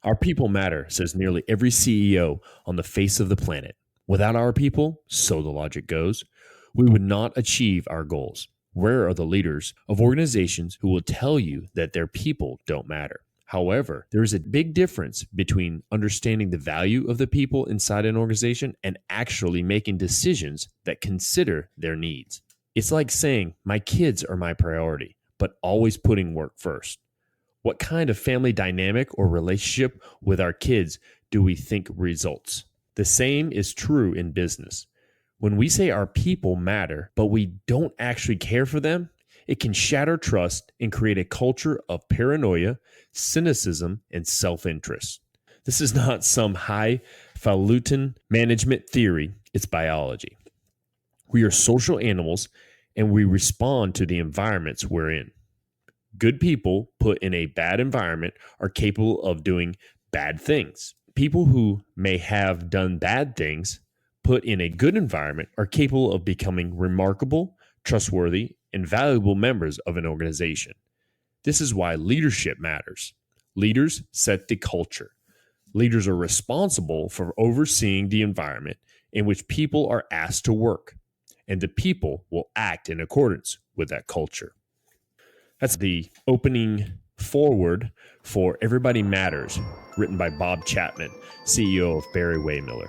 Our people matter, says nearly every CEO on the face of the planet. Without our people, so the logic goes, we would not achieve our goals. Where are the leaders of organizations who will tell you that their people don't matter? However, there is a big difference between understanding the value of the people inside an organization and actually making decisions that consider their needs. It's like saying, my kids are my priority, but always putting work first. What kind of family dynamic or relationship with our kids do we think results? The same is true in business. When we say our people matter, but we don't actually care for them, it can shatter trust and create a culture of paranoia, cynicism, and self-interest. This is not some highfalutin management theory, it's biology. We are social animals and we respond to the environments we're in. Good people put in a bad environment are capable of doing bad things. People who may have done bad things put in a good environment are capable of becoming remarkable, trustworthy, and valuable members of an organization. This is why leadership matters. Leaders set the culture. Leaders are responsible for overseeing the environment in which people are asked to work, and the people will act in accordance with that culture. That's the opening foreword for Everybody Matters, written by Bob Chapman, CEO of Barry Waymiller.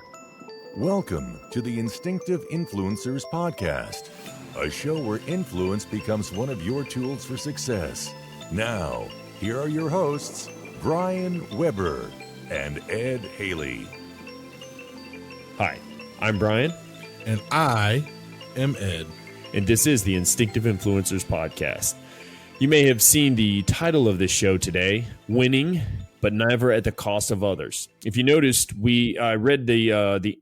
Welcome to the Instinctive Influencers podcast, a show where influence becomes one of your tools for success. Now, here are your hosts, Brian Weber and Ed Haley. Hi, I'm Brian. And I am Ed. And this is the Instinctive Influencers podcast. You may have seen the title of this show today, Winning, but Never at the Cost of Others. If you noticed, I read the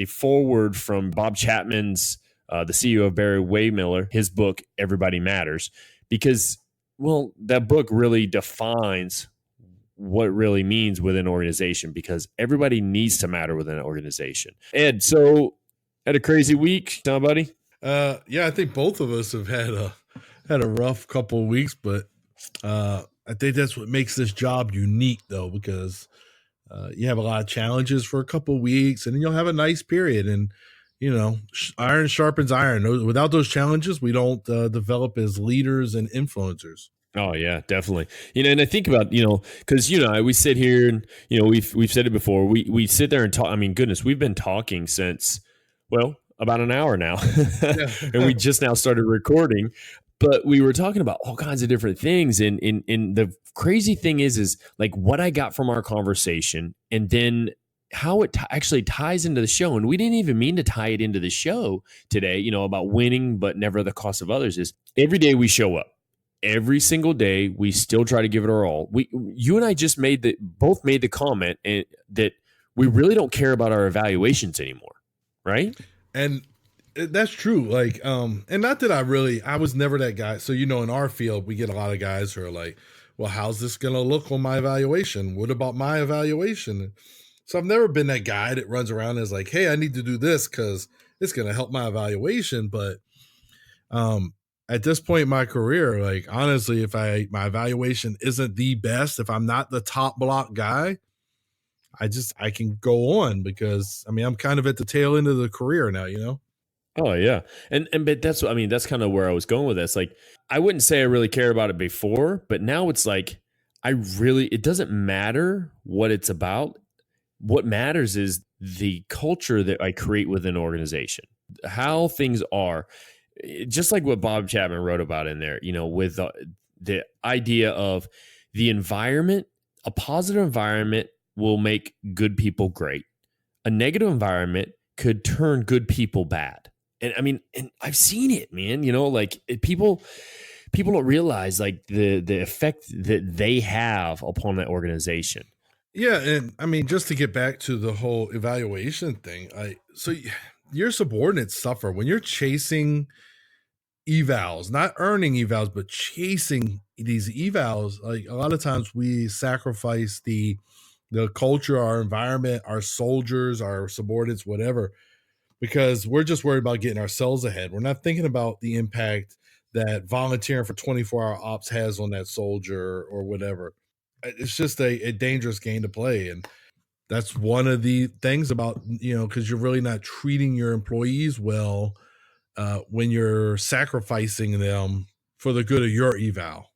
foreword from Bob Chapman's, the CEO of Barry Waymiller, his book, Everybody Matters, because, well, that book really defines what it really means within an organization, because everybody needs to matter within an organization. Ed, so had a crazy week, huh, buddy? Yeah, I think both of us have had a rough couple of weeks, but I think that's what makes this job unique, though, because you have a lot of challenges for a couple of weeks, and then you'll have a nice period. And iron sharpens iron. Without those challenges, we don't develop as leaders and influencers. Oh yeah, definitely. And I think about, because we sit here and we've said it before. We sit there and talk. I mean, goodness, we've been talking since about an hour now, and we just now started recording. But we were talking about all kinds of different things, and the crazy thing is like what I got from our conversation, and then how it actually ties into the show. And we didn't even mean to tie it into the show today. About winning, but never at the cost of others. Is every day we show up. Every single day, we still try to give it our all. You and I just both made the comment that we really don't care about our evaluations anymore, right? And that's true. Like, and not that I was never that guy. So, in our field, we get a lot of guys who are like, well, how's this going to look on my evaluation? What about my evaluation? So I've never been that guy that runs around and is like, hey, I need to do this because it's going to help my evaluation. But, at this point in my career, like, honestly, if my evaluation isn't the best, if I'm not the top block guy, I can go on because I'm kind of at the tail end of the career now, Oh yeah. But that's kind of where I was going with this. Like, I wouldn't say I really care about it before, but now it's like, it doesn't matter what it's about. What matters is the culture that I create within an organization, how things are. Just like what Bob Chapman wrote about in there, with the idea of the environment. A positive environment will make good people great. A negative environment could turn good people bad. And I've seen it, man. People don't realize like the effect that they have upon that organization. Yeah, and just to get back to the whole evaluation thing, so your subordinates suffer when you're chasing evals, not earning evals, but chasing these evals. Like, a lot of times we sacrifice the culture, our environment, our soldiers, our subordinates, whatever, because we're just worried about getting ourselves ahead. We're not thinking about the impact that volunteering for 24-hour ops has on that soldier or whatever. it's just a dangerous game to play. And that's one of the things about, because you're really not treating your employees well when you're sacrificing them for the good of your eval.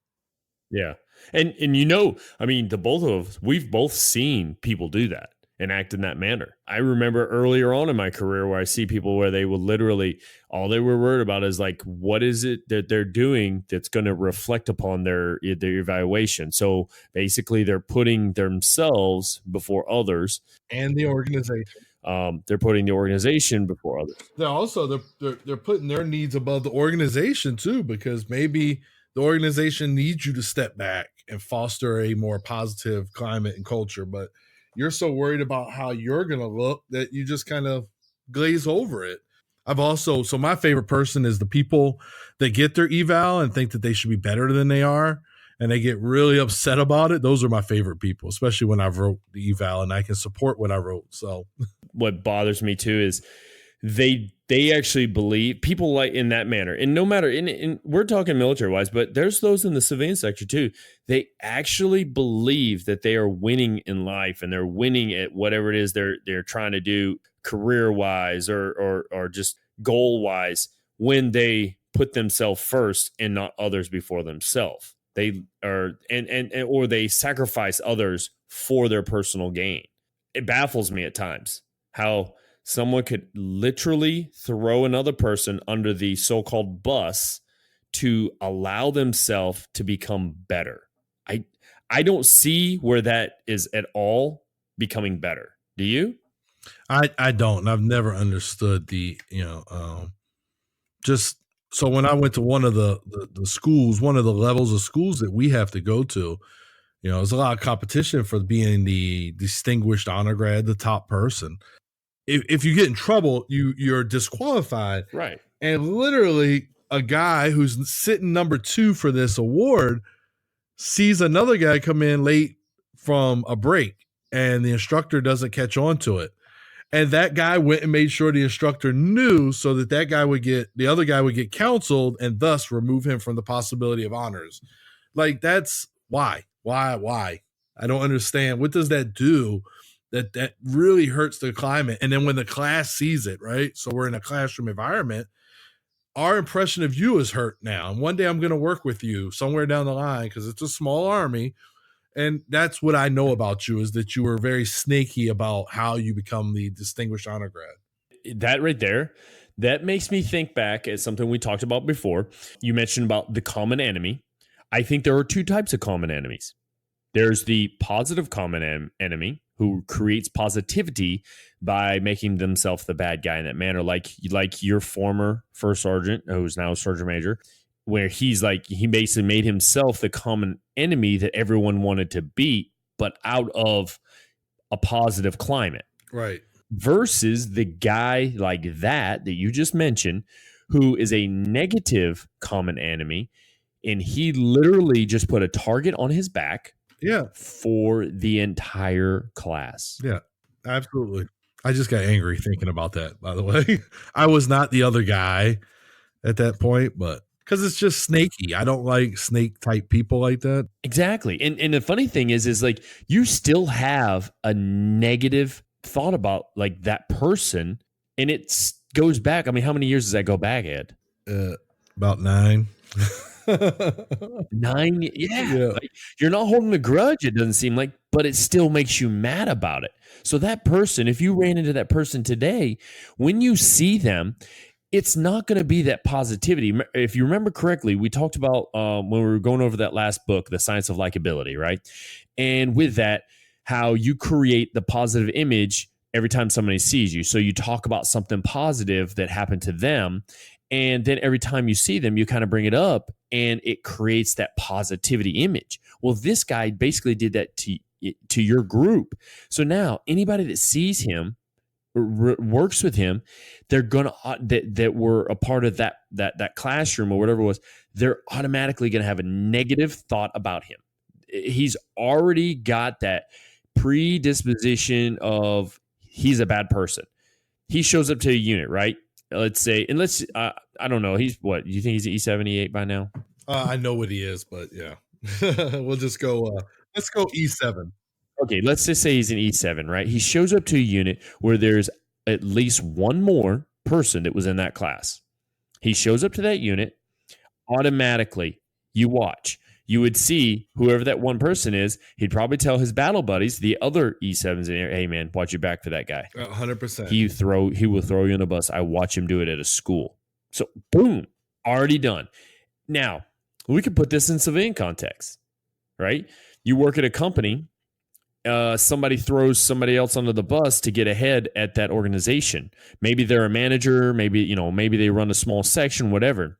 Yeah. And I mean, the both of us, we've both seen people do that and act in that manner. I remember earlier on in my career where I see people where they will literally, all they were worried about is like, what is it that they're doing that's going to reflect upon their evaluation? So basically they're putting themselves before others. And the organization. They're putting the organization before others. They're putting their needs above the organization too, because maybe the organization needs you to step back and foster a more positive climate and culture, but you're so worried about how you're going to look that you just kind of glaze over it. So my favorite person is the people that get their eval and think that they should be better than they are, and they get really upset about it. Those are my favorite people, especially when I've wrote the eval and I can support what I wrote. So what bothers me too is they actually believe people like in that manner. And no matter in we're talking military wise, but there's those in the civilian sector too. They actually believe that they are winning in life and they're winning at whatever it is they're trying to do career wise or just goal wise when they put themselves first and not others before themselves. They are or they sacrifice others for their personal gain. It baffles me at times how someone could literally throw another person under the so-called bus to allow themselves to become better. I don't see where that is at all becoming better. Do you? I don't. I've never understood just so when I went to one of the schools, one of the levels of schools that we have to go to, there's a lot of competition for being the distinguished honor grad, the top person. If you get in trouble, you're disqualified. Right. And literally a guy who's sitting number 2 for this award sees another guy come in late from a break and the instructor doesn't catch on to it. And that guy went and made sure the instructor knew so that the other guy would get counseled and thus remove him from the possibility of honors. Like, that's why? I don't understand. What does that do? That really hurts the climate. And then when the class sees it, right? So we're in a classroom environment, our impression of you is hurt now. And one day I'm going to work with you somewhere down the line because it's a small army. And that's what I know about you, is that you were very snaky about how you become the distinguished honor grad. That right there, that makes me think back at something we talked about before. You mentioned about the common enemy. I think there are 2 types of common enemies. There's the positive common enemy who creates positivity by making themselves the bad guy in that manner, like your former first sergeant, who's now a sergeant major, where he basically made himself the common enemy that everyone wanted to beat, but out of a positive climate. Right. Versus the guy like that you just mentioned, who is a negative common enemy, and he literally just put a target on his back. Yeah. For the entire class. Yeah, absolutely. I just got angry thinking about that, by the way. I was not the other guy at that point, but because it's just snaky. I don't like snake type people like that. Exactly. And the funny thing is like you still have a negative thought about like that person, and it goes back. I mean, how many years does that go back, Ed? About 9. 9, yeah. Like, you're not holding a grudge, it doesn't seem like, but it still makes you mad about it. So that person, if you ran into that person today, when you see them, it's not going to be that positivity. If you remember correctly, we talked about when we were going over that last book, The Science of Likability, right? And with that, how you create the positive image every time somebody sees you. So you talk about something positive that happened to them, and then every time you see them, you kind of bring it up and it creates that positivity image. Well, this guy basically did that to your group. So now anybody that sees him, works with him, they're gonna that were a part of that classroom or whatever it was, they're automatically gonna have a negative thought about him. He's already got that predisposition of he's a bad person. He shows up to a unit, right? Let's say, and I don't know. He's what? Do you think he's E78 by now? I know what he is, but yeah, we'll just go Let's go E7. Okay, let's just say he's an E7, right? He shows up to a unit where there's at least one more person that was in that class. He shows up to that unit, automatically, you watch. You would see whoever that one person is, he'd probably tell his battle buddies, the other E7s in there, hey man, watch your back for that guy. 100%. He will throw you on a bus. I watch him do it at a school. So boom, already done. Now, we could put this in civilian context, right? You work at a company, somebody throws somebody else under the bus to get ahead at that organization. Maybe they're a manager, maybe they run a small section, whatever.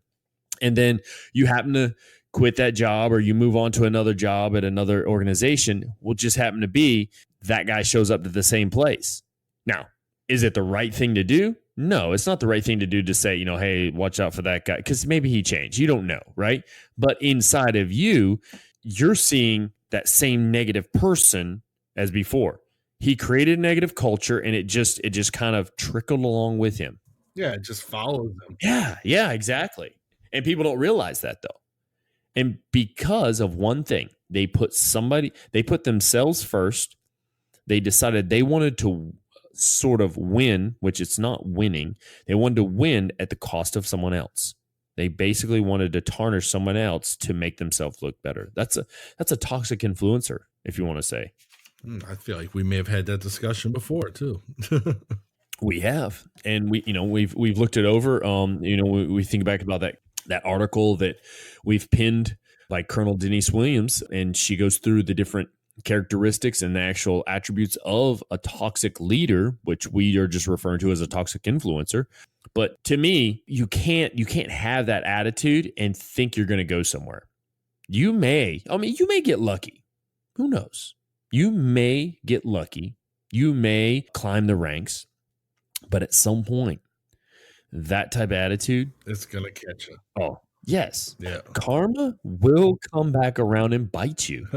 And then you happen to quit that job or you move on to another job at another organization. Will just happen to be that guy shows up to the same place. Now, is it the right thing to do? No, it's not the right thing to do to say, hey, watch out for that guy, because maybe he changed. You don't know, right? But inside of you, you're seeing that same negative person as before. He created a negative culture and it just kind of trickled along with him. Yeah, it just follows them. Yeah, exactly. And people don't realize that though. And because of one thing, they put themselves first. They decided they wanted to sort of win, which it's not winning. They wanted to win at the cost of someone else. They basically wanted to tarnish someone else to make themselves look better. That's a toxic influencer, if you want to say. I feel like we may have had that discussion before too. We have, and we've looked it over. We think back about that article that we've pinned by Colonel Denise Williams, and she goes through the different characteristics and the actual attributes of a toxic leader, which we are just referring to as a toxic influencer. But to me, you can't have that attitude and think you're going to go somewhere. You may get lucky. Who knows? You may get lucky. You may climb the ranks, but at some point, that type of attitude, it's going to catch you. Oh, yes. Yeah. Karma will come back around and bite you.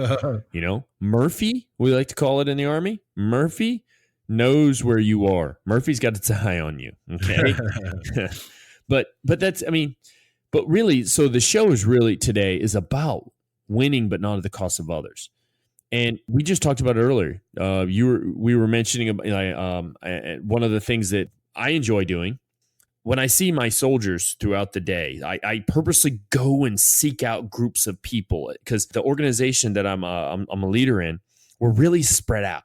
Murphy, we like to call it in the Army. Murphy knows where you are. Murphy's got its eye on you. Okay. but really, so the show is really today is about winning, but not at the cost of others. And we just talked about it earlier. We were mentioning about one of the things that I enjoy doing when I see my soldiers throughout the day. I purposely go and seek out groups of people because the organization that I'm a leader in, we're really spread out.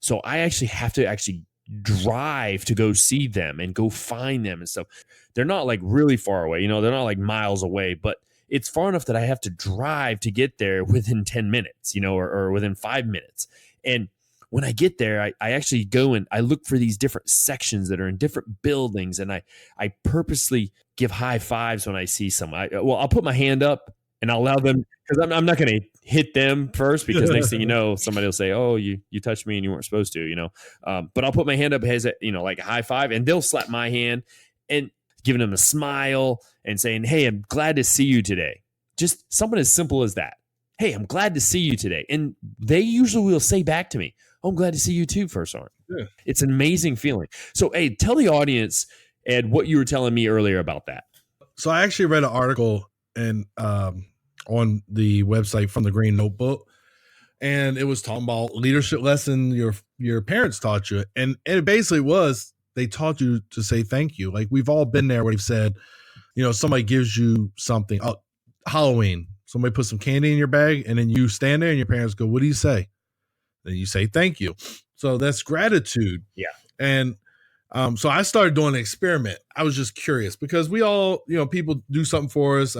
So I actually have to drive to go see them and go find them and stuff. They're not like really far away, they're not like miles away, but it's far enough that I have to drive to get there within 10 minutes, or within 5 minutes. And when I get there, I actually go and I look for these different sections that are in different buildings. And I purposely give high fives when I see some. I'll put my hand up and I'll allow them, because I'm not going to hit them first, because next thing you know, somebody will say, oh, you touched me and you weren't supposed to, but I'll put my hand up as like a high five, and they'll slap my hand and giving them a smile and saying, hey, I'm glad to see you today. Just something as simple as that. Hey, I'm glad to see you today. And they usually will say back to me, oh, I'm glad to see you too, First Sergeant. Yeah. It's an amazing feeling. So, hey, tell the audience, Ed, what you were telling me earlier about that. So I actually read an article on the website from the Green Notebook, and it was talking about leadership lesson your parents taught you. And it basically was, they taught you to say thank you. Like, we've all been there where we've said, somebody gives you something. Halloween, somebody puts some candy in your bag, and then you stand there and your parents go, what do you say? Then you say thank you. So that's gratitude. Yeah. And so I started doing an experiment. I was just curious because we all, people do something for us.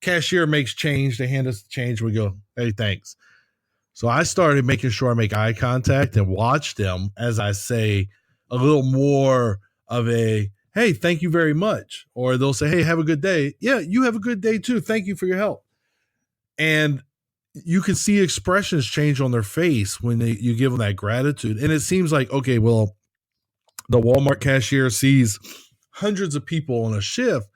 Cashier makes change. They hand us the change. We go, hey, thanks. So I started making sure I make eye contact and watch them as I say a little more of a, hey, thank you very much. Or they'll say, hey, have a good day. Yeah, you have a good day too. Thank you for your help. And you can see expressions change on their face when you give them that gratitude. And it seems like, okay, well, the Walmart cashier sees hundreds of people on a shift,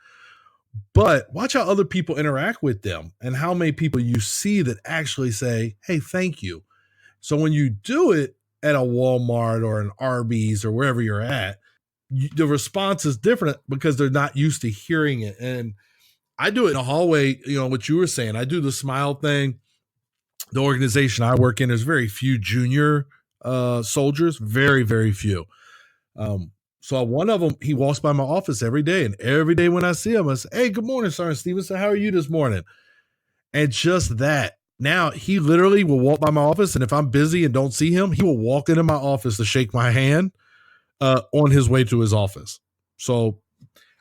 but watch how other people interact with them and how many people you see that actually say, hey, thank you. So when you do it at a Walmart or an Arby's or wherever you're at, the response is different because they're not used to hearing it. And I do it in the hallway, what you were saying. I do the smile thing. the organization I work in, there's very few junior soldiers, very, very few. So one of them, he walks by my office every day, and every day when I see him, I say, "Hey, good morning, Sergeant Stevenson. How are you this morning?" And just that. Now he literally will walk by my office, and if I'm busy and don't see him, he will walk into my office to shake my hand on his way to his office. So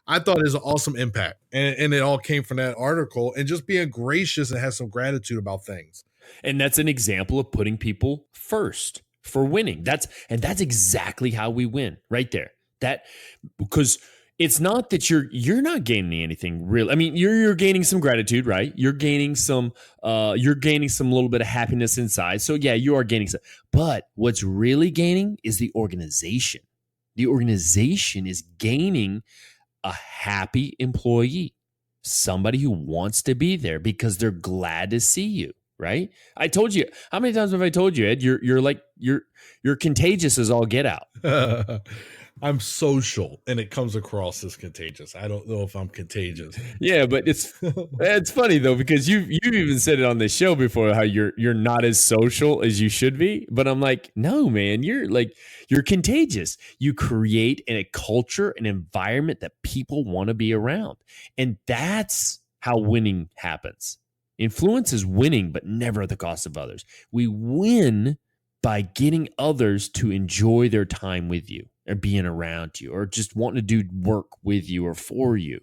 I thought it was an awesome impact, and it all came from that article, and just being gracious and have some gratitude about things. And that's an example of putting people first for winning. That's exactly how we win right there. That because it's not that you're not gaining anything real. I mean, you're gaining some gratitude, right? You're gaining some little bit of happiness inside. So yeah, you are gaining some. But what's really gaining is the organization. The organization is gaining a happy employee, somebody who wants to be there because they're glad to see you, right? I told you, how many times have I told you, Ed, you're contagious as all get out. I'm social, and it comes across as contagious. I don't know if I'm contagious. Yeah, but it's funny though, because you've even said it on the show before how you're not as social as you should be. But I'm like, no, man, you're contagious. You create a culture, an environment that people want to be around, and that's how winning happens. Influence is winning, but never at the cost of others. We win by getting others to enjoy their time with you, or being around you, or just wanting to do work with you or for you.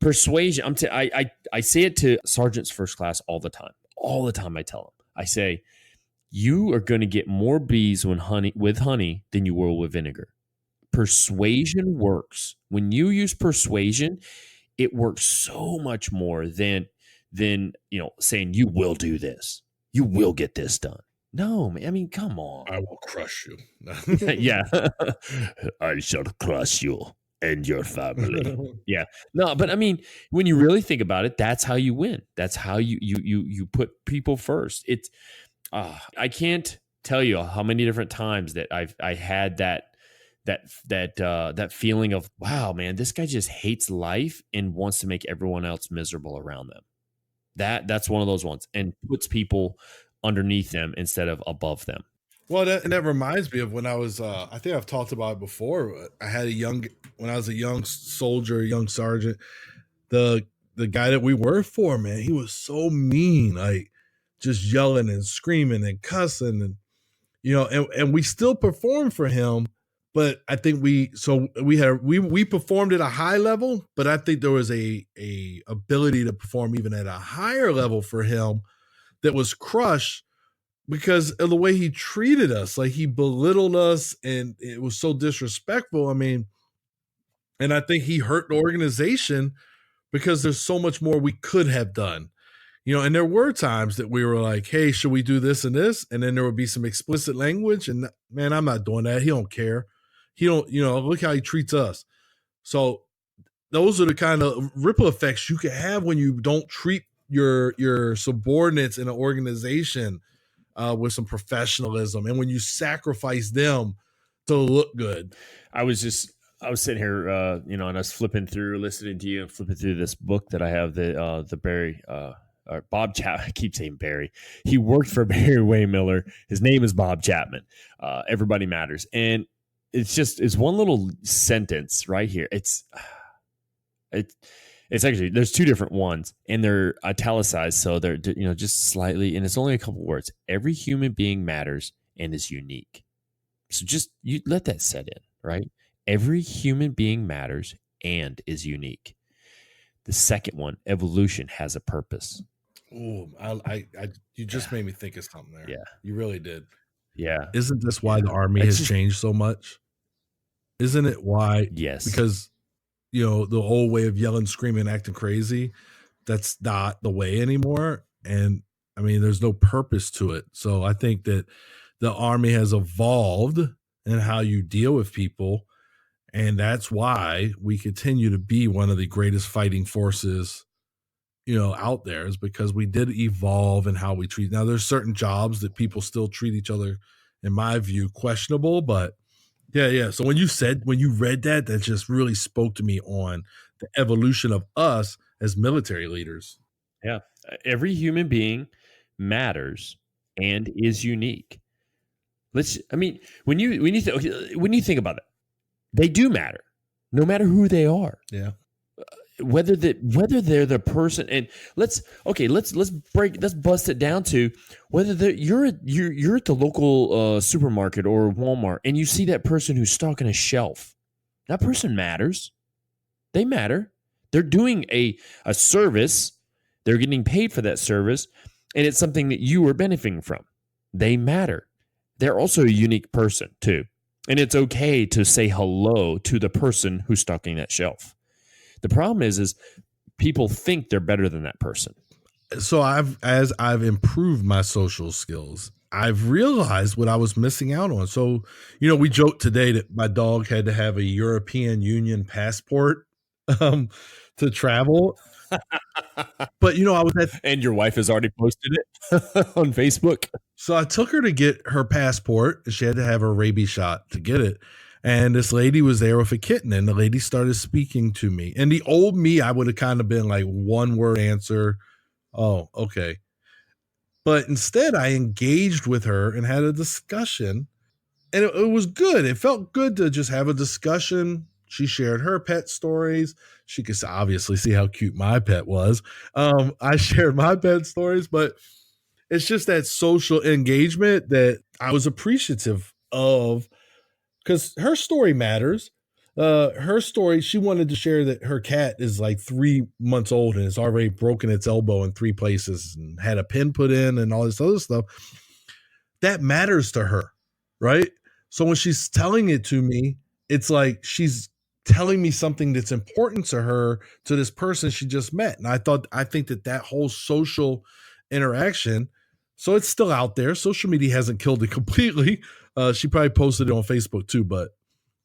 Persuasion. I say it to sergeants first class all the time. All the time I tell them. I say, you are going to get more bees with honey than you will with vinegar. Persuasion works. When you use persuasion, it works so much more than saying you will do this. You will get this done. No, man. I mean, come on. I will crush you. Yeah. I shall crush you and your family. Yeah. No, but I mean, when you really think about it, that's how you win. That's how you put people first. It's I can't tell you how many different times that I had that feeling of, wow, man, this guy just hates life and wants to make everyone else miserable around them. That's one of those ones, and puts people underneath them instead of above them. Well, that reminds me of when I was, I think I've talked about it before. When I was a young soldier, young sergeant, the guy that we worked for, man, he was so mean, like just yelling and screaming and cussing, and and we still performed for him. But I think we performed at a high level, but I think there was a ability to perform even at a higher level for him that was crushed because of the way he treated us. Like, he belittled us, and it was so disrespectful. I mean, and I think he hurt the organization because there's so much more we could have done. And there were times that we were like, hey, should we do this and this? And then there would be some explicit language, and man, I'm not doing that. He don't care. He don't, look how he treats us. So those are the kind of ripple effects you can have when you don't treat your subordinates in an organization with some professionalism, and when you sacrifice them to look good. I was sitting here, and I was flipping through, listening to you, and flipping through this book that I have, the Barry, Bob Chapman. I keep saying Barry. He worked for Barry Waymiller. His name is Bob Chapman. Everybody Matters, and it's one little sentence right here. It's actually, there's two different ones, and they're italicized, so they're just slightly, and it's only a couple words. Every human being matters and is unique. So just you let that set in, right? Every human being matters and is unique. The second one, evolution has a purpose. Oh, you just made me think of something there. Yeah, you really did. Yeah. Isn't this why the Army has changed so much? Isn't it why? Yes. Because the old way of yelling, screaming, acting crazy, that's not the way anymore. And I mean, there's no purpose to it. So I think that the Army has evolved in how you deal with people. And that's why we continue to be one of the greatest fighting forces, out there, is because we did evolve in how we treat. Now, there's certain jobs that people still treat each other, in my view, questionable, but yeah. So when you read that just really spoke to me on the evolution of us as military leaders. Yeah. Every human being matters and is unique. When you think about it, they do matter, no matter who they are. Yeah. Whether they're the person, and let's bust it down to whether you're at the local supermarket or Walmart and you see that person who's stocking a shelf. That person matters. They matter. They're doing a service. They're getting paid for that service, and it's something that you are benefiting from. They matter. They're also a unique person too, and it's okay to say hello to the person who's stocking that shelf. The problem is people think they're better than that person. So as I've improved my social skills, I've realized what I was missing out on. So, we joked today that my dog had to have a European Union passport to travel. But, I was and your wife has already posted it on Facebook. So I took her to get her passport. She had to have her rabies shot to get it. And this lady was there with a kitten, and the lady started speaking to me. And the old me, I would have kind of been like one word answer. Oh, okay. But instead, I engaged with her and had a discussion, and it was good. It felt good to just have a discussion. She shared her pet stories. She could obviously see how cute my pet was. I shared my pet stories, but it's just that social engagement that I was appreciative of, because her story matters. Her story, she wanted to share that her cat is like 3 months old and it's already broken its elbow in 3 places and had a pin put in and all this other stuff. That matters to her, right? So when she's telling it to me, it's like she's telling me something that's important to her, to this person she just met. And I think that whole social interaction, so it's still out there. Social media hasn't killed it completely. She probably posted it on Facebook too, but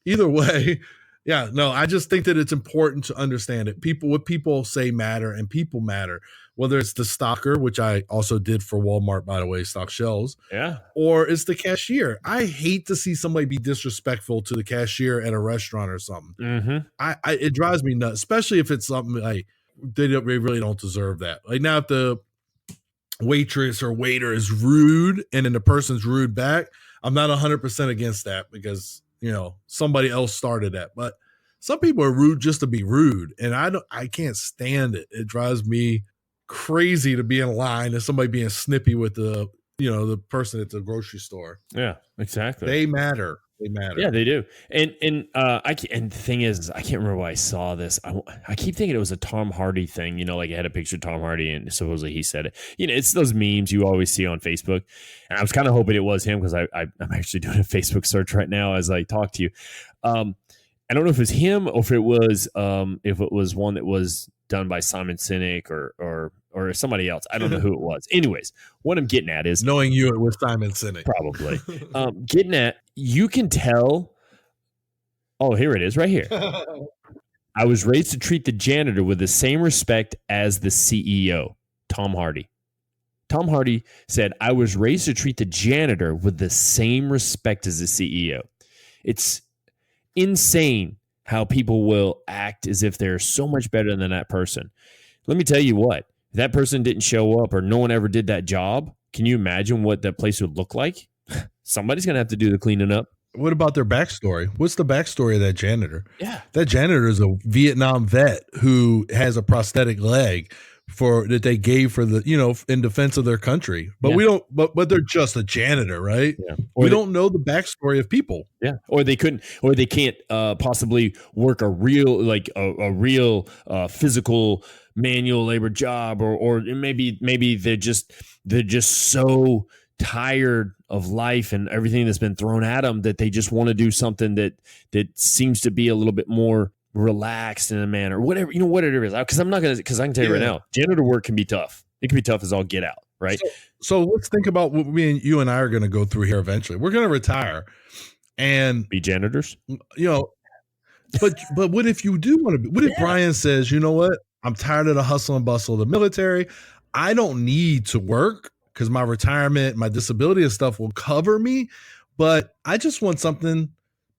either way, yeah, no, I just think that it's important to understand it. What people say matter, and people matter, whether it's the stocker, which I also did for Walmart, by the way, stock shelves. Yeah. Or it's the cashier. I hate to see somebody be disrespectful to the cashier at a restaurant or something. Mm-hmm. It drives me nuts, especially if it's something like they really don't deserve that. Like now, if the waitress or waiter is rude and then the person's rude back, I'm not 100% against that, because somebody else started that. But some people are rude just to be rude, and I can't stand it. It drives me crazy to be in line and somebody being snippy with the person at the grocery store. Yeah, exactly. They matter. They matter. Yeah, they do. And the thing is, I can't remember why I saw this. I keep thinking it was a Tom Hardy thing, like it had a picture of Tom Hardy and supposedly he said it. It's those memes you always see on Facebook. And I was kind of hoping it was him, because I'm actually doing a Facebook search right now as I talk to you. I don't know if it was him or if it was one that was done by Simon Sinek or somebody else. I don't know who it was. Anyways, what I'm getting at is, knowing you, it was Simon Sinek. Probably. Getting at, you can tell. Oh, here it is right here. I was raised to treat the janitor with the same respect as the CEO, Tom Hardy. Tom Hardy said, I was raised to treat the janitor with the same respect as the CEO. It's insane how people will act as if they're so much better than that person. Let me tell you what, if that person didn't show up or no one ever did that job, can you imagine what that place would look like? Somebody's going to have to do the cleaning up. What about their backstory? What's the backstory of that janitor? Yeah. That janitor is a Vietnam vet who has a prosthetic leg that they gave for the, in defense of their country. But we don't, but they're just a janitor, right? Yeah. We don't know the backstory of people. Yeah. Or they can't possibly work a real physical manual labor job, or maybe they're just so tired of life and everything that's been thrown at them that they just want to do something that seems to be a little bit more relaxed in a manner, whatever it is. Because I can tell you right now, janitor work can be tough. It can be tough as all get out, right? So let's think about what you and I are going to go through here eventually. We're going to retire and be janitors, but what if you do want to be? What if Brian says, you know what? I'm tired of the hustle and bustle of the military. I don't need to work because my retirement, my disability and stuff will cover me, but I just want something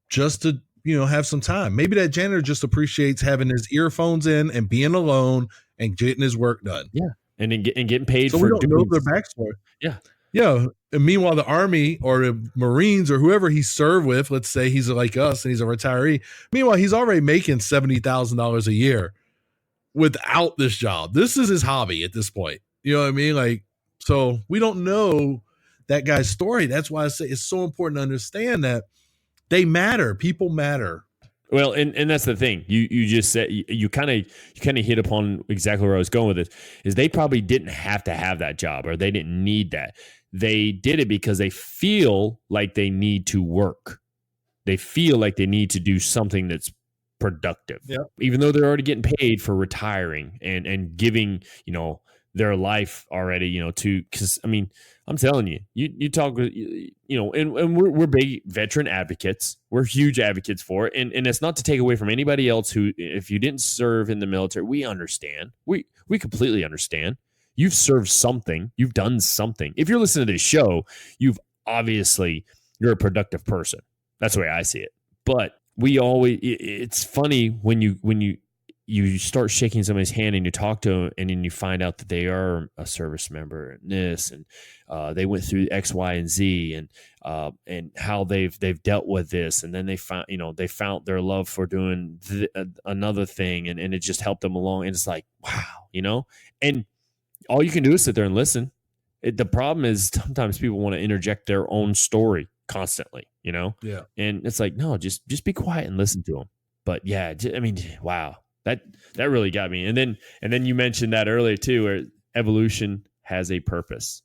just to have some time. Maybe that janitor just appreciates having his earphones in and being alone and getting his work done. Yeah. And getting paid so for we don't know their backstory. Yeah. Yeah. And meanwhile, the Army or the Marines or whoever he served with, let's say he's like us and he's a retiree. Meanwhile, he's already making $70,000 a year without this job. This is his hobby at this point. You know what I mean? Like, so we don't know that guy's story. That's why I say it's so important to understand that they matter. People matter. Well, and that's the thing. You just said you kind of hit upon exactly where I was going with it. Is they probably didn't have to have that job, or they didn't need that. They did it because they feel like they need to work. They feel like they need to do something that's productive, even though they're already getting paid for retiring and giving, their life already, to, because I mean, I'm telling you, you talk with, and we're big veteran advocates. We're huge advocates for it. And it's not to take away from anybody else who, if you didn't serve in the military, we understand. We completely understand. You've served something. You've done something. If you're listening to this show, you're a productive person. That's the way I see it. But it's funny when you start shaking somebody's hand and you talk to them and then you find out that they are a service member and this, and they went through X, Y, and Z, and how they've dealt with this. And then they found their love for doing another thing, and it just helped them along. And it's like, wow, and all you can do is sit there and listen. The problem is sometimes people want to interject their own story constantly, Yeah. And it's like, no, just be quiet and listen to them. But yeah, I mean, wow, that really got me. And then you mentioned that earlier too, where evolution has a purpose.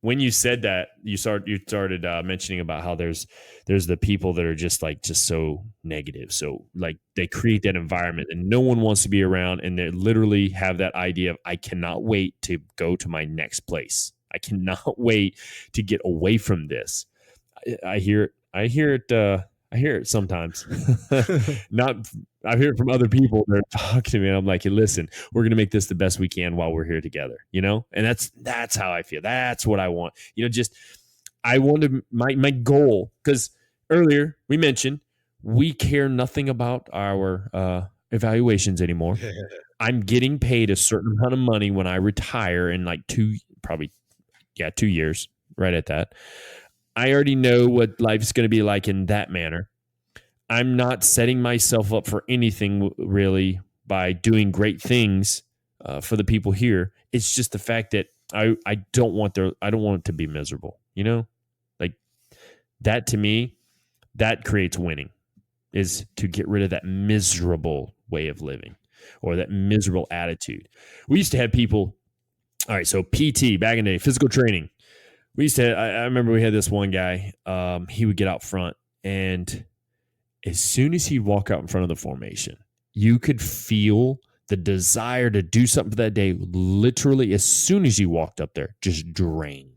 When you said that, you started mentioning about how there's the people that are just so negative. So like they create that environment and no one wants to be around, and they literally have that idea of, I cannot wait to go to my next place. I cannot wait to get away from this. I hear it sometimes. I hear it from other people that are talking to me, and I'm like, hey, listen, we're going to make this the best we can while we're here together, And that's how I feel. That's what I want. I wanted my goal, because earlier we mentioned we care nothing about our evaluations anymore. I'm getting paid a certain amount of money when I retire in 2 years, right at that. I already know what life's going to be like in that manner. I'm not setting myself up for anything really by doing great things for the people here. It's just the fact that I don't want it to be miserable. Like that, to me, that creates winning, is to get rid of that miserable way of living or that miserable attitude. We used to have people. All right, so PT back in the day, physical training. We used to. I remember we had this one guy. He would get out front, and as soon as he'd walk out in front of the formation, you could feel the desire to do something for that day. Literally, as soon as you walked up there, just drain,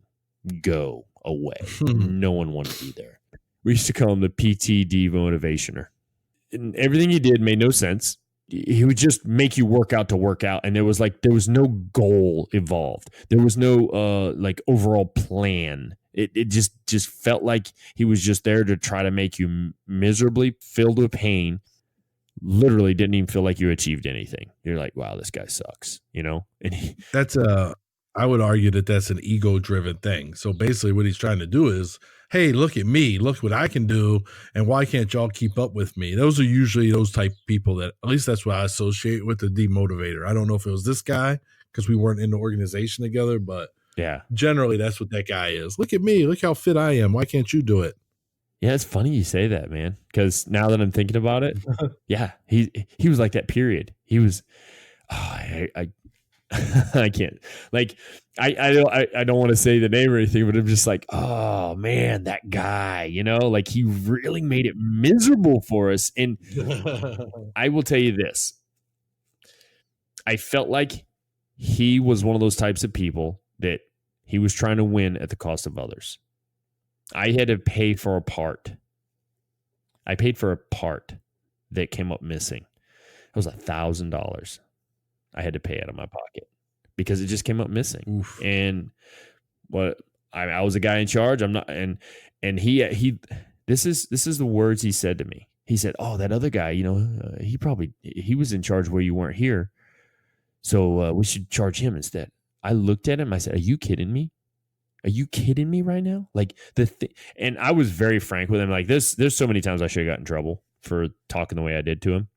go away. No one wanted to be there. We used to call him the PT demotivationer. And everything he did made no sense. He would just make you work out to work out, and there was no goal involved. There was no overall plan. It just felt like he was just there to try to make you miserably filled with pain. Literally didn't even feel like you achieved anything. You're like, wow, this guy sucks, And I would argue that that's an ego-driven thing. So basically what he's trying to do is, hey, look at me, look what I can do, and why can't y'all keep up with me? Those are usually those type of people that, at least that's what I associate with the demotivator. I don't know if it was this guy because we weren't in the organization together, but yeah, generally that's what that guy is. Look at me, look how fit I am. Why can't you do it? Yeah, it's funny you say that, man, because now that I'm thinking about it, yeah, he was like that, period. He was, I can't, I don't want to say the name or anything, but I'm just like, oh man, that guy, he really made it miserable for us. And I will tell you this, I felt like he was one of those types of people that he was trying to win at the cost of others. I had to pay for a part. I paid for a part that came up missing. It was $1,000. I had to pay out of my pocket because it just came up missing. Oof. And I was a guy in charge. I'm not, and he. This is the words he said to me. He said, "Oh, that other guy, he was in charge where you weren't here, so we should charge him instead." I looked at him. I said, "Are you kidding me? Are you kidding me right now? Like and I was very frank with him. Like there's so many times I should have got in trouble for talking the way I did to him.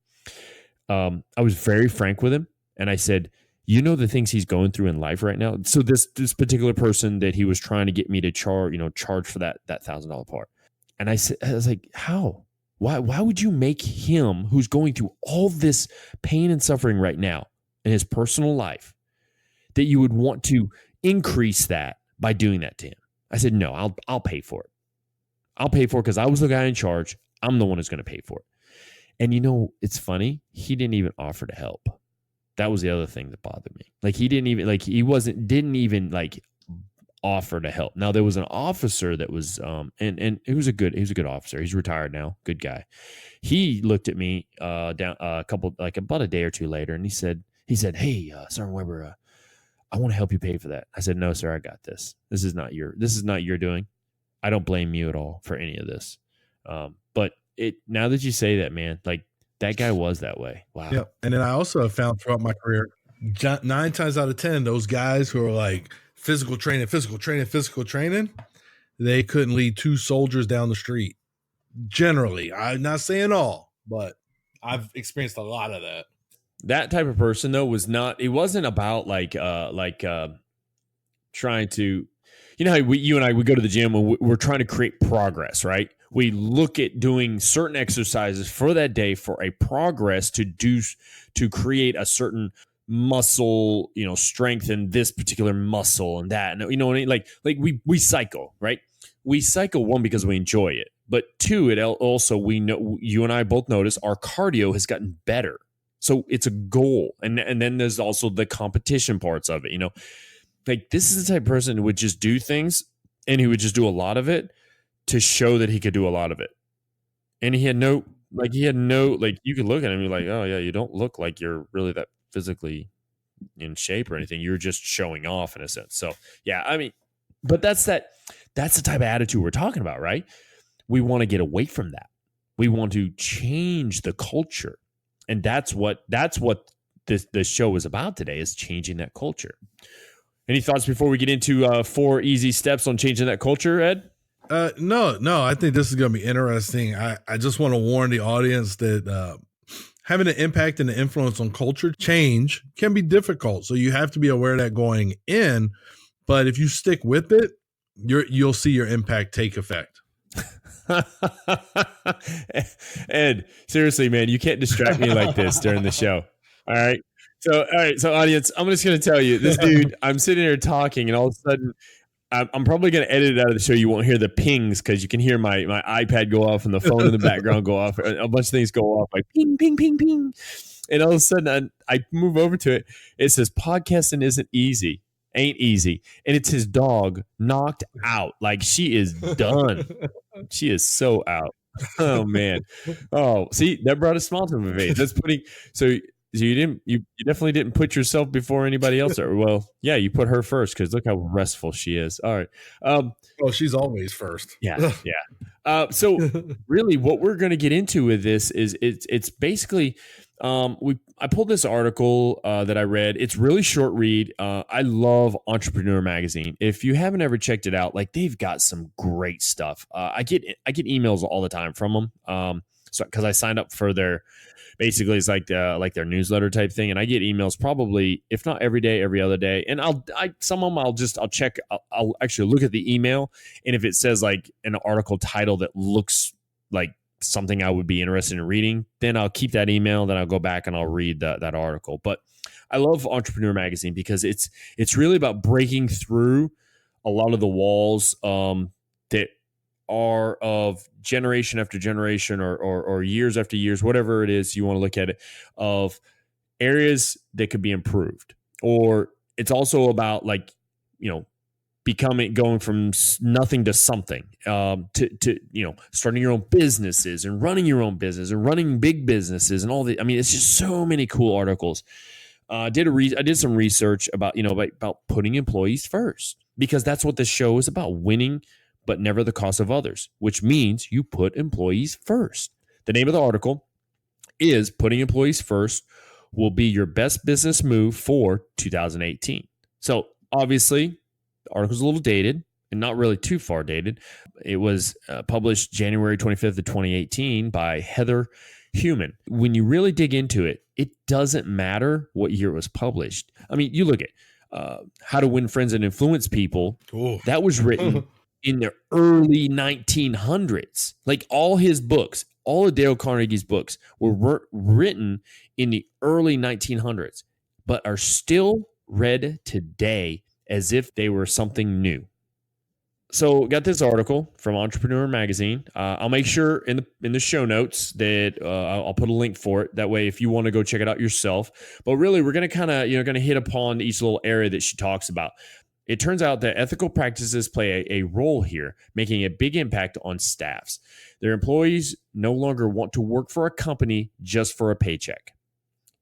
I was very frank with him, and I said, you know, the things he's going through in life right now. So this particular person that he was trying to get me to charge for that $1,000 part. And I was like, how? Why would you make him, who's going through all this pain and suffering right now in his personal life, that you would want to increase that by doing that to him? I said, no, I'll pay for it. I'll pay for it because I was the guy in charge. I'm the one who's going to pay for it. And you know, it's funny. He didn't even offer to help. That was the other thing that bothered me. Like he didn't even offer to help. Now there was an officer that was and he was a good officer. He's retired now, good guy. He looked at me about a day or two later, and he said, "Hey, Sergeant Weber, I want to help you pay for that." I said, "No, sir, I got this. This is not your doing. I don't blame you at all for any of this." But now that you say that, man, like that guy was that way. Wow. Yeah. And then I also have found throughout my career, 9 times out of 10, those guys who are like physical training, they couldn't lead 2 soldiers down the street. Generally, I'm not saying all, but I've experienced a lot of that. That type of person though it wasn't about trying to, you know how you and I, we go to the gym and we're trying to create progress, right? We look at doing certain exercises for that day for a progress to create a certain muscle, you know, strengthen this particular muscle and that. And you know what I mean? Like we cycle, right? We cycle, one, because we enjoy it, but 2, it also, we know, you and I both notice our cardio has gotten better. So it's a goal. And then there's also the competition parts of it, you know. Like this is the type of person who would just do things, and he would just do a lot of it to show that he could do a lot of it. And you could look at him and be like, oh yeah, you don't look like you're really that physically in shape or anything. You're just showing off in a sense. So yeah, I mean, but that's the type of attitude we're talking about, right? We want to get away from that. We want to change the culture. And that's what this show is about today, is changing that culture. Any thoughts before we get into 4 easy steps on changing that culture, Ed? No, I think this is going to be interesting. I just want to warn the audience that having an impact and an influence on culture change can be difficult. So you have to be aware of that going in. But if you stick with it, you'll see your impact take effect. Ed, seriously, man, you can't distract me like this during the show. All right. So audience, I'm just going to tell you, this dude, I'm sitting here talking, and all of a sudden, I'm probably going to edit it out of the show. You won't hear the pings because you can hear my iPad go off and the phone in the background go off. A bunch of things go off, like ping, ping, ping, ping. And all of a sudden, I move over to it. It says, podcasting ain't easy. And it's his dog knocked out. Like, she is done. She is so out. Oh, man. Oh, see, that brought a smile to my face. That's putting, so you definitely didn't put yourself before anybody else. Well, yeah, you put her first because look how restful she is. All right. Oh, she's always first. Yeah. So really what we're going to get into with this is it's basically, I pulled this article that I read. It's really short read. I love Entrepreneur Magazine. If you haven't ever checked it out, like, they've got some great stuff. I get emails all the time from them. So because I signed up for their, basically it's like their newsletter type thing, and I get emails probably, if not every day, every other day. And some of them I'll check. I'll actually look at the email, and if it says like an article title that looks like something I would be interested in reading, then I'll keep that email. Then I'll go back and I'll read that article. But I love Entrepreneur Magazine because it's really about breaking through a lot of the walls that are of generation after generation or years after years, whatever it is you want to look at it, of areas that could be improved. Or it's also about, like, you know, going from nothing to something, to you know, starting your own businesses and running your own business and running big businesses and all the, I mean, it's just so many cool articles. I did some research about putting employees first, because that's what this show is about: winning, but never the cost of others, which means you put employees first. The name of the article is "Putting Employees First Will Be Your Best Business Move for 2018. So obviously, the article's a little dated. and not really too far dated. It was published January 25th of 2018 by Heather Human. When you really dig into it, it doesn't matter what year it was published. I mean, you look at How to Win Friends and Influence People. Ooh. That was written in the early 1900s. Like all his books, all of Dale Carnegie's books were written in the early 1900s, but are still read today as if they were something new. So got this article from Entrepreneur Magazine. I'll make sure in the show notes that I'll put a link for it. That way, if you want to go check it out yourself. But really, we're going to kind of going to hit upon each little area that she talks about. It turns out that ethical practices play a role here, making a big impact on staffs. Their employees no longer want to work for a company just for a paycheck.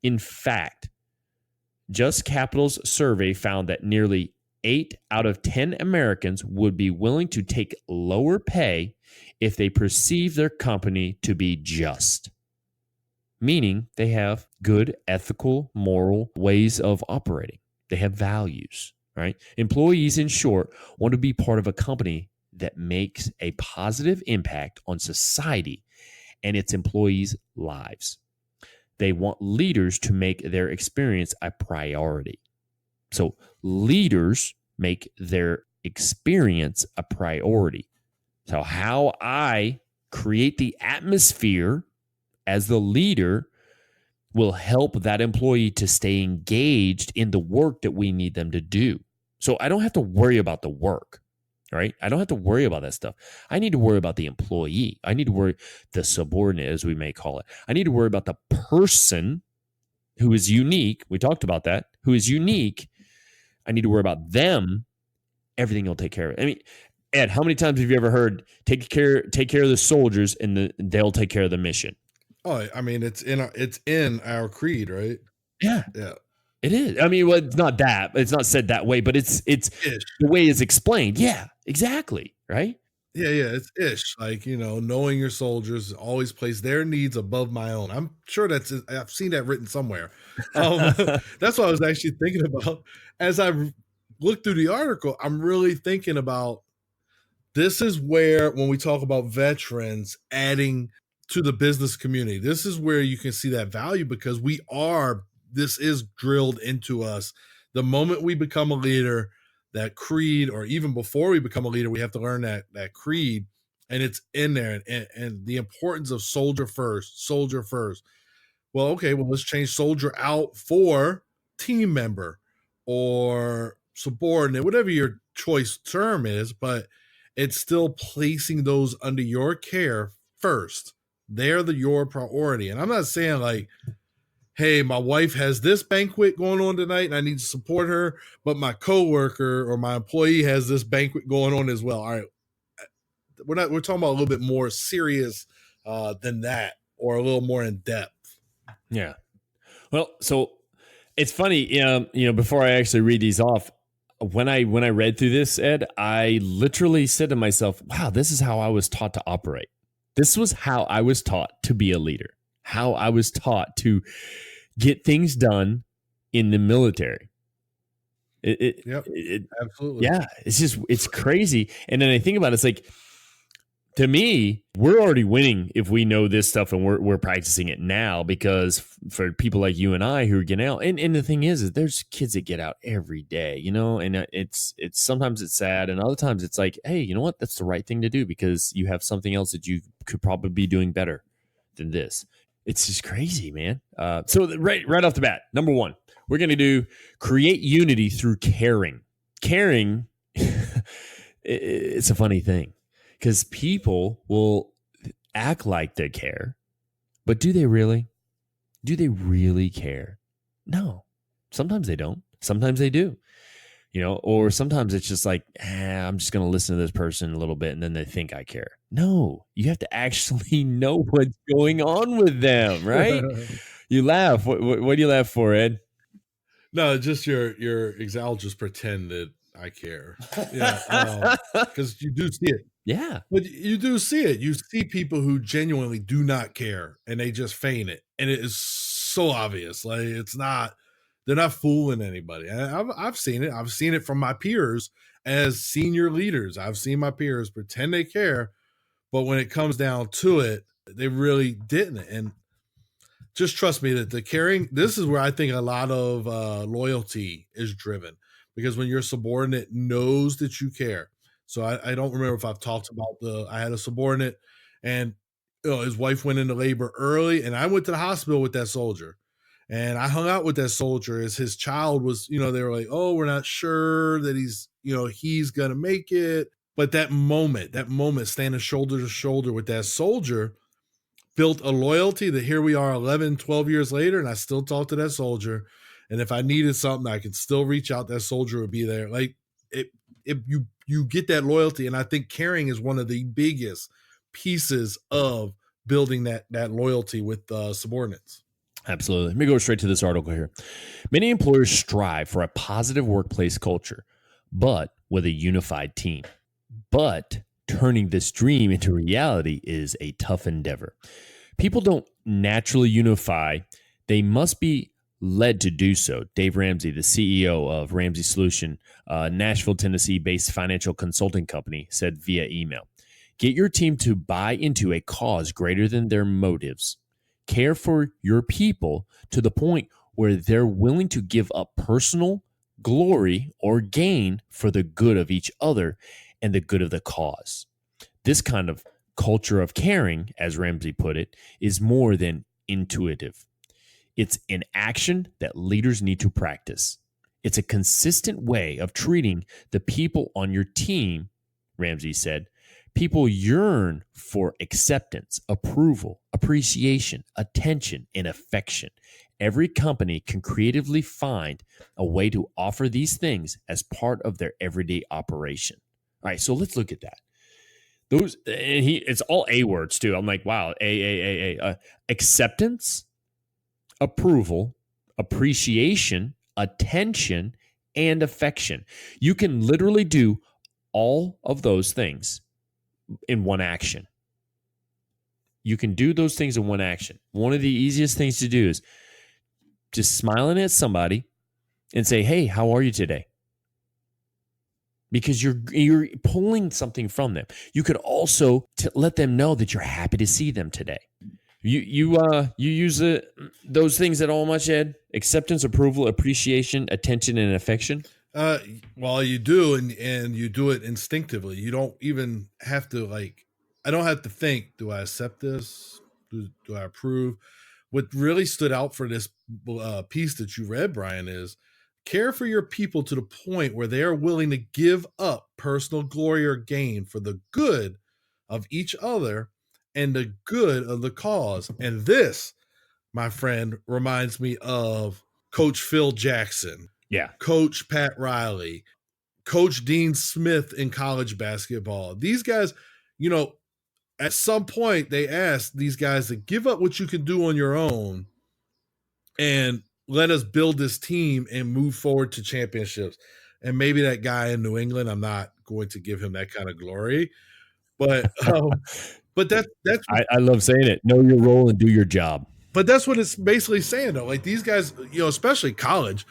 In fact, Just Capital's survey found that nearly 8 out of 10 Americans would be willing to take lower pay if they perceive their company to be just, meaning they have good ethical, moral ways of operating. They have values, right? Employees, in short, want to be part of a company that makes a positive impact on society and its employees' lives. They want leaders to make their experience a priority. So leaders make their experience a priority. So how I create the atmosphere as the leader will help that employee to stay engaged in the work that we need them to do. So I don't have to worry about the work, right? I don't have to worry about that stuff. I need to worry about the employee. I need to worry the subordinate, as we may call it. I need to worry about the person who is unique. We talked about that, who is unique. I need to worry about them. Everything will take care of it. I mean, Ed, how many times have you ever heard take care of the soldiers and they'll take care of the mission? Oh, I mean, it's in our creed, right? Yeah. It is. I mean, well, it's not that. It's not said that way, but it's Ish. the way it's explained. Yeah, exactly. Right? Yeah, it's ish. Like, knowing your soldiers, always place their needs above my own. I'm sure I've seen that written somewhere. That's what I was actually thinking about. As I looked through the article, I'm really thinking about, this is where, when we talk about veterans adding to the business community, this is where you can see that value, because this is drilled into us. The moment we become a leader, that creed, or even before we become a leader, we have to learn that creed, and it's in there, and the importance of soldier first. Well, okay, let's change soldier out for team member or subordinate, whatever your choice term is, but it's still placing those under your care first. They're your priority. And I'm not saying like, hey, my wife has this banquet going on tonight and I need to support her, but my coworker or my employee has this banquet going on as well. All right. We're talking about a little bit more serious than that, or a little more in depth. Yeah. Well, so it's funny, before I actually read these off, when I read through this, Ed, I literally said to myself, wow, this is how I was taught to operate. This was how I was taught to be a leader, how I was taught to get things done in the military. Absolutely. Yeah, it's crazy. And then I think about it, it's like, to me, we're already winning if we know this stuff and we're practicing it now, because for people like you and I who are getting out, and the thing is there's kids that get out every day, and it's sometimes it's sad, and other times it's like, hey, you know what? That's the right thing to do, because you have something else that you could probably be doing better than this. It's just crazy, man. So right off the bat, number one, we're going to do create unity through caring. Caring, it's a funny thing, because people will act like they care, but do they really? Do they really care? No. Sometimes they don't. Sometimes they do. Or sometimes it's just like, I'm just going to listen to this person a little bit and then they think I care. No, you have to actually know what's going on with them, right? You laugh. What do you laugh for, Ed? No, just your I'll just pretend that I care. Yeah, because you do see it. Yeah. But you do see it. You see people who genuinely do not care and they just feign it. And it is so obvious. Like, they're not fooling anybody. And I've seen it. I've seen it from my peers as senior leaders, I've seen my peers pretend they care, but when it comes down to it, they really didn't. And just trust me that the caring, this is where I think a lot of loyalty is driven, because when your subordinate knows that you care. So I don't remember if I've talked about I had a subordinate, and his wife went into labor early, and I went to the hospital with that soldier, and I hung out with that soldier as his child was, they were like, oh, we're not sure that he's going to make it. But that moment, standing shoulder to shoulder with that soldier, built a loyalty that here we are 11, 12 years later, and I still talk to that soldier. And if I needed something, I could still reach out. That soldier would be there. Like you get that loyalty. And I think caring is one of the biggest pieces of building that loyalty with subordinates. Absolutely. Let me go straight to this article here. Many employers strive for a positive workplace culture, but with a unified team. But turning this dream into reality is a tough endeavor. People don't naturally unify. They must be led to do so. Dave Ramsey, the CEO of Ramsey Solution, Nashville, Tennessee-based financial consulting company, said via email, "Get your team to buy into a cause greater than their motives. Care for your people to the point where they're willing to give up personal glory or gain for the good of each other and the good of the cause. This kind of culture of caring," as Ramsey put it, "is more than intuitive. It's an action that leaders need to practice. It's a consistent way of treating the people on your team," Ramsey said. "People yearn for acceptance, approval, appreciation, attention, and affection. Every company can creatively find a way to offer these things as part of their everyday operation." All right, so let's look at that. It's all A words too. I'm like, wow, A. Acceptance, approval, appreciation, attention, and affection. You can literally do all of those things in one action. You can do those things in one action. One of the easiest things to do is just smiling at somebody and say, "Hey, how are you today?" Because you're pulling something from them. You could also let them know that you're happy to see them today. You use those things at all much, Ed? Acceptance, approval, appreciation, attention, and affection? Well, you do, and you do it instinctively. You don't even have to I don't have to think, do I accept this? Do I approve? What really stood out for this piece that you read, Brian, is care for your people to the point where they are willing to give up personal glory or gain for the good of each other and the good of the cause. And this, my friend, reminds me of Coach Phil Jackson, Coach Pat Riley, Coach Dean Smith in college basketball. These guys, at some point they asked these guys to give up what you can do on your own and let us build this team and move forward to championships. And maybe that guy in New England, I'm not going to give him that kind of glory, but that's I love saying it. Know your role and do your job. But that's what it's basically saying, though. Like these guys, especially college,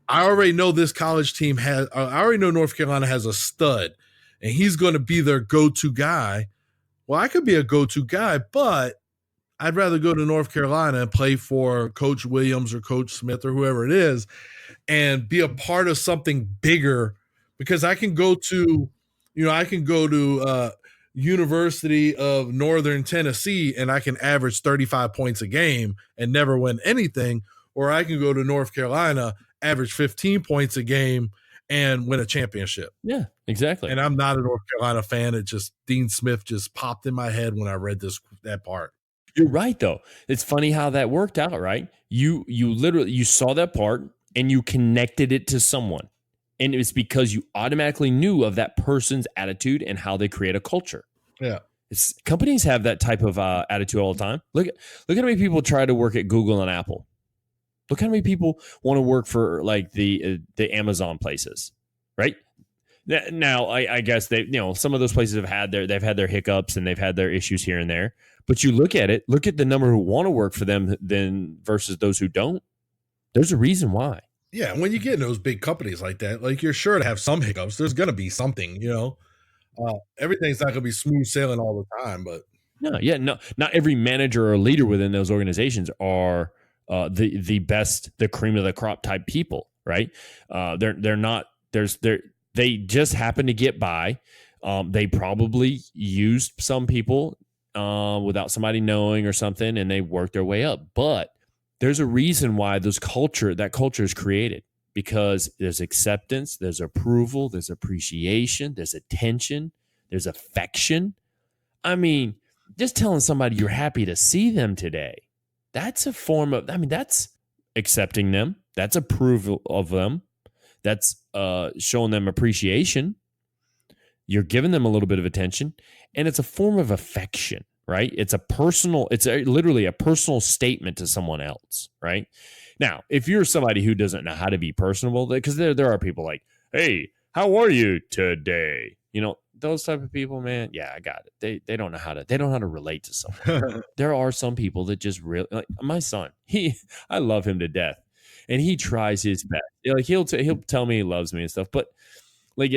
I already know this college team I already know North Carolina has a stud, and he's going to be their go-to guy. Well, I could be a go-to guy, but I'd rather go to North Carolina and play for Coach Williams or Coach Smith or whoever it is and be a part of something bigger, because I can go to University of Northern Tennessee and I can average 35 points a game and never win anything, or I can go to North Carolina, average 15 points a game and win a championship. Yeah, exactly. And I'm not a North Carolina fan. It just, Dean Smith just popped in my head when I read that part. You're right, though. It's funny how that worked out, right? You literally saw that part and you connected it to someone. And it's because you automatically knew of that person's attitude and how they create a culture. Yeah. Companies have that type of attitude all the time. Look how many people try to work at Google and Apple. Look how many people want to work for like the Amazon places, right? Now, I guess some of those places they've had their hiccups and they've had their issues here and there. But you look at the number who want to work for them then versus those who don't. There's a reason why. Yeah, when you get in those big companies like that, like you're sure to have some hiccups. There's gonna be something, everything's not gonna be smooth sailing all the time, but No, yeah, no, not every manager or leader within those organizations are the best, the cream of the crop type people, right? They're not. They just happen to get by. They probably used some people without somebody knowing or something, and they worked their way up. But there's a reason why that culture is created, because there's acceptance, there's approval, there's appreciation, there's attention, there's affection. I mean, just telling somebody you're happy to see them today, that's a form of, that's accepting them. That's approval of them. That's showing them appreciation. You're giving them a little bit of attention, and it's a form of affection, right? It's literally a personal statement to someone else, right? Now, if you're somebody who doesn't know how to be personable, because there are people like, hey, how are you today? Those type of people, man. Yeah, I got it. They don't know how to relate to someone. There are some people that just really, like my son. I love him to death, and he tries his best. Like he'll tell me he loves me and stuff, but like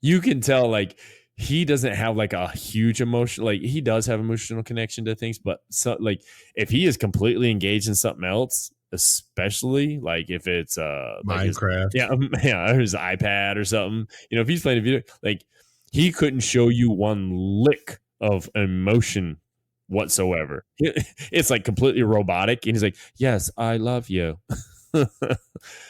you can tell like he doesn't have like a huge emotion. Like he does have emotional connection to things, but so like if he is completely engaged in something else, especially like if it's like Minecraft. his iPad or something, if he's playing a video, like he couldn't show you one lick of emotion whatsoever. It's like completely robotic, and he's like, yes, I love you.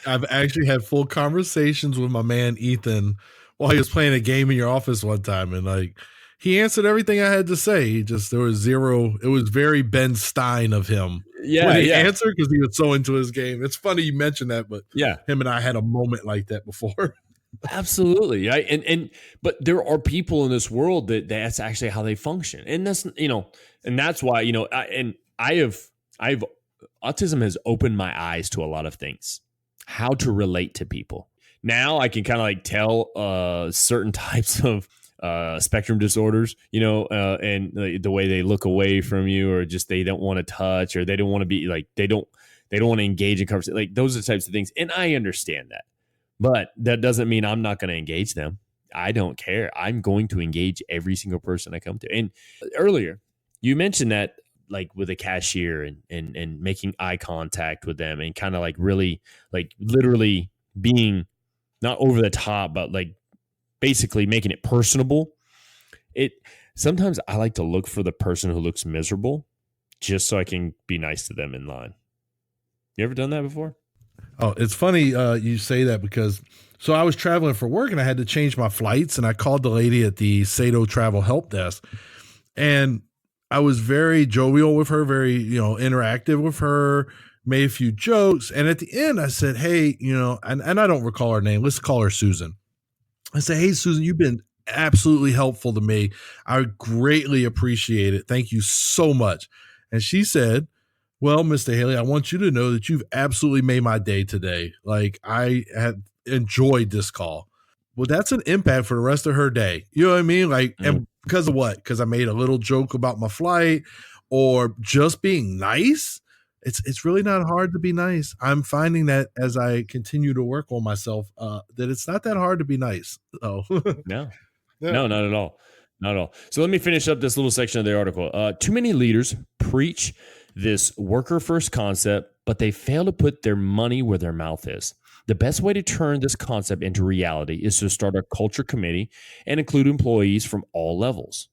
I've actually had full conversations with my man Ethan while he was playing a game in your office one time, and like he answered everything I had to say. There was zero. It was very Ben Stein of him. Yeah, when he answered, because he was so into his game. It's funny you mentioned that, but yeah, him and I had a moment like that before. Absolutely, right? But there are people in this world that's actually how they function, and that's and that's why I've autism has opened my eyes to a lot of things, how to relate to people. Now I can kind of like tell certain types of spectrum disorders, and the way they look away from you, or just they don't want to touch, or they don't want to be like they don't want to engage in conversation. Like those are the types of things, and I understand that. But that doesn't mean I'm not going to engage them. I don't care. I'm going to engage every single person I come to. And earlier, you mentioned that like with a cashier and making eye contact with them, and kind of like really like literally being not over the top, but like basically making it personable. Sometimes I like to look for the person who looks miserable just so I can be nice to them in line. You ever done that before? Oh, it's funny you say that, because so I was traveling for work and I had to change my flights, and I called the lady at the Sato Travel Help Desk, and I was very jovial with her, very, interactive with her, made a few jokes. And at the end I said, hey, and I don't recall her name. Let's call her Susan. I said, hey, Susan, you've been absolutely helpful to me. I greatly appreciate it. Thank you so much. And she said, well, Mr. Haley, I want you to know that you've absolutely made my day today. Like, I have enjoyed this call. Well, that's an impact for the rest of her day. You know what I mean? Like, and because of what? Because I made a little joke about my flight, or just being nice. It's really not hard to be nice. I'm finding that as I continue to work on myself, that it's not that hard to be nice. Oh, no, not at all. Not at all. So let me finish up this little section of the article. Too many leaders preach this worker first concept, but they fail to put their money where their mouth is. The best way to turn this concept into reality is to start a culture committee and include employees from all levels.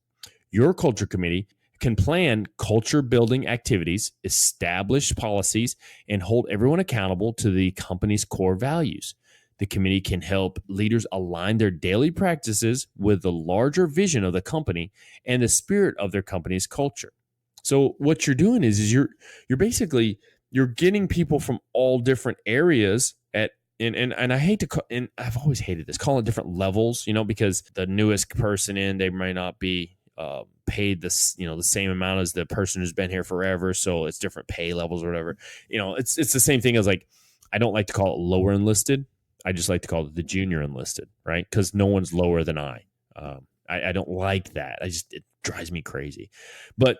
Your culture committee can plan culture building activities, establish policies, and hold everyone accountable to the company's core values. The committee can help leaders align their daily practices with the larger vision of the company and the spirit of their company's culture. So what you're doing is you're basically getting people from all different areas and I hate to and I've always hated this, calling it different levels, because the newest person in, they might not be paid this, the same amount as the person who's been here forever. So it's different pay levels or whatever. It's the same thing as like, I don't like to call it lower enlisted. I just like to call it the junior enlisted, right? Because no one's lower than I. I don't like that. It drives me crazy. But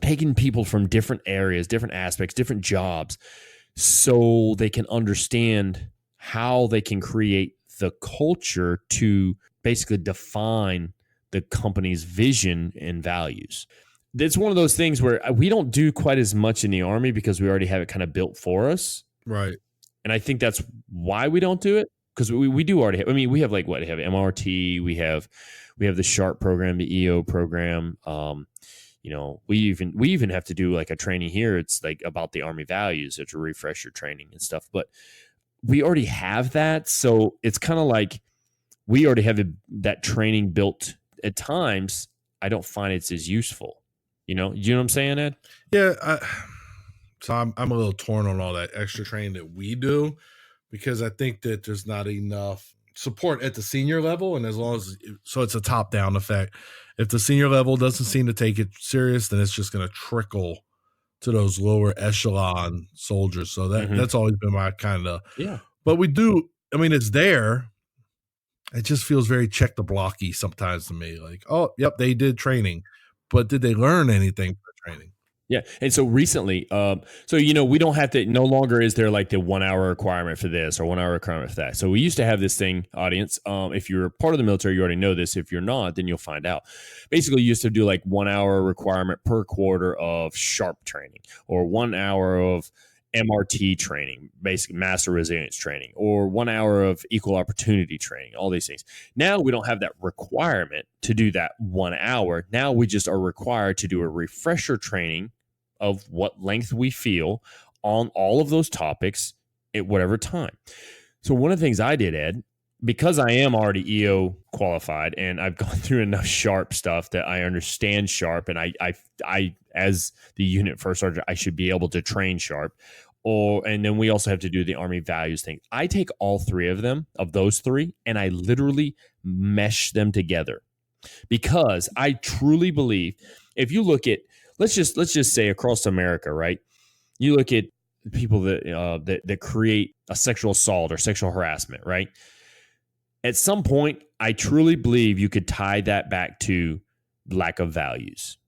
taking people from different areas, different aspects, different jobs, so they can understand how they can create the culture to basically define the company's vision and values. It's one of those things where we don't do quite as much in the Army because we already have it kind of built for us. Right. And I think that's why we don't do it, because we do already have, I mean, we have like what? We have MRT, we have the SHARP program, the EO program. You know, we even have to do like a training here. It's like about the Army values. It's a refresher training and stuff. But we already have that. So it's kind of like we already have that training built. At times, I don't find it's as useful. You know what I'm saying, Ed? Yeah. So I'm a little torn on all that extra training that we do, because I think that there's not enough support at the senior level. And as long as, so it's a top down effect. If the senior level doesn't seem to take it serious, then it's just going to trickle to those lower echelon soldiers. So that's always been my kind of, but we do, I mean, it's there. It just feels very check the blocky sometimes to me. Like, oh, yep, they did training, but did they learn anything from the training? Yeah. And so recently, so, you know, we don't have to, no longer is there like the 1 hour requirement for this or 1 hour requirement for that. So we used to have this thing, audience. If you're part of the military, you already know this. If you're not, then you'll find out. Basically, you used to do like 1 hour requirement per quarter of SHARP training, or 1 hour of MRT training, basic master resilience training, or 1 hour of equal opportunity training, all these things. Now we don't have that requirement to do that 1 hour. Now we just are required to do a refresher training of what length we feel on all of those topics at whatever time. So one of the things I did, Ed, because I am already EO qualified and I've gone through enough SHARP stuff that I understand SHARP, and I as the unit first sergeant, I should be able to train SHARP. And then we also have to do the Army values thing. I take all three of them, of those three, and I literally mesh them together, because I truly believe if you look at, let's just say across America, right? You look at people that create a sexual assault or sexual harassment, right? At some point, I truly believe you could tie that back to lack of values.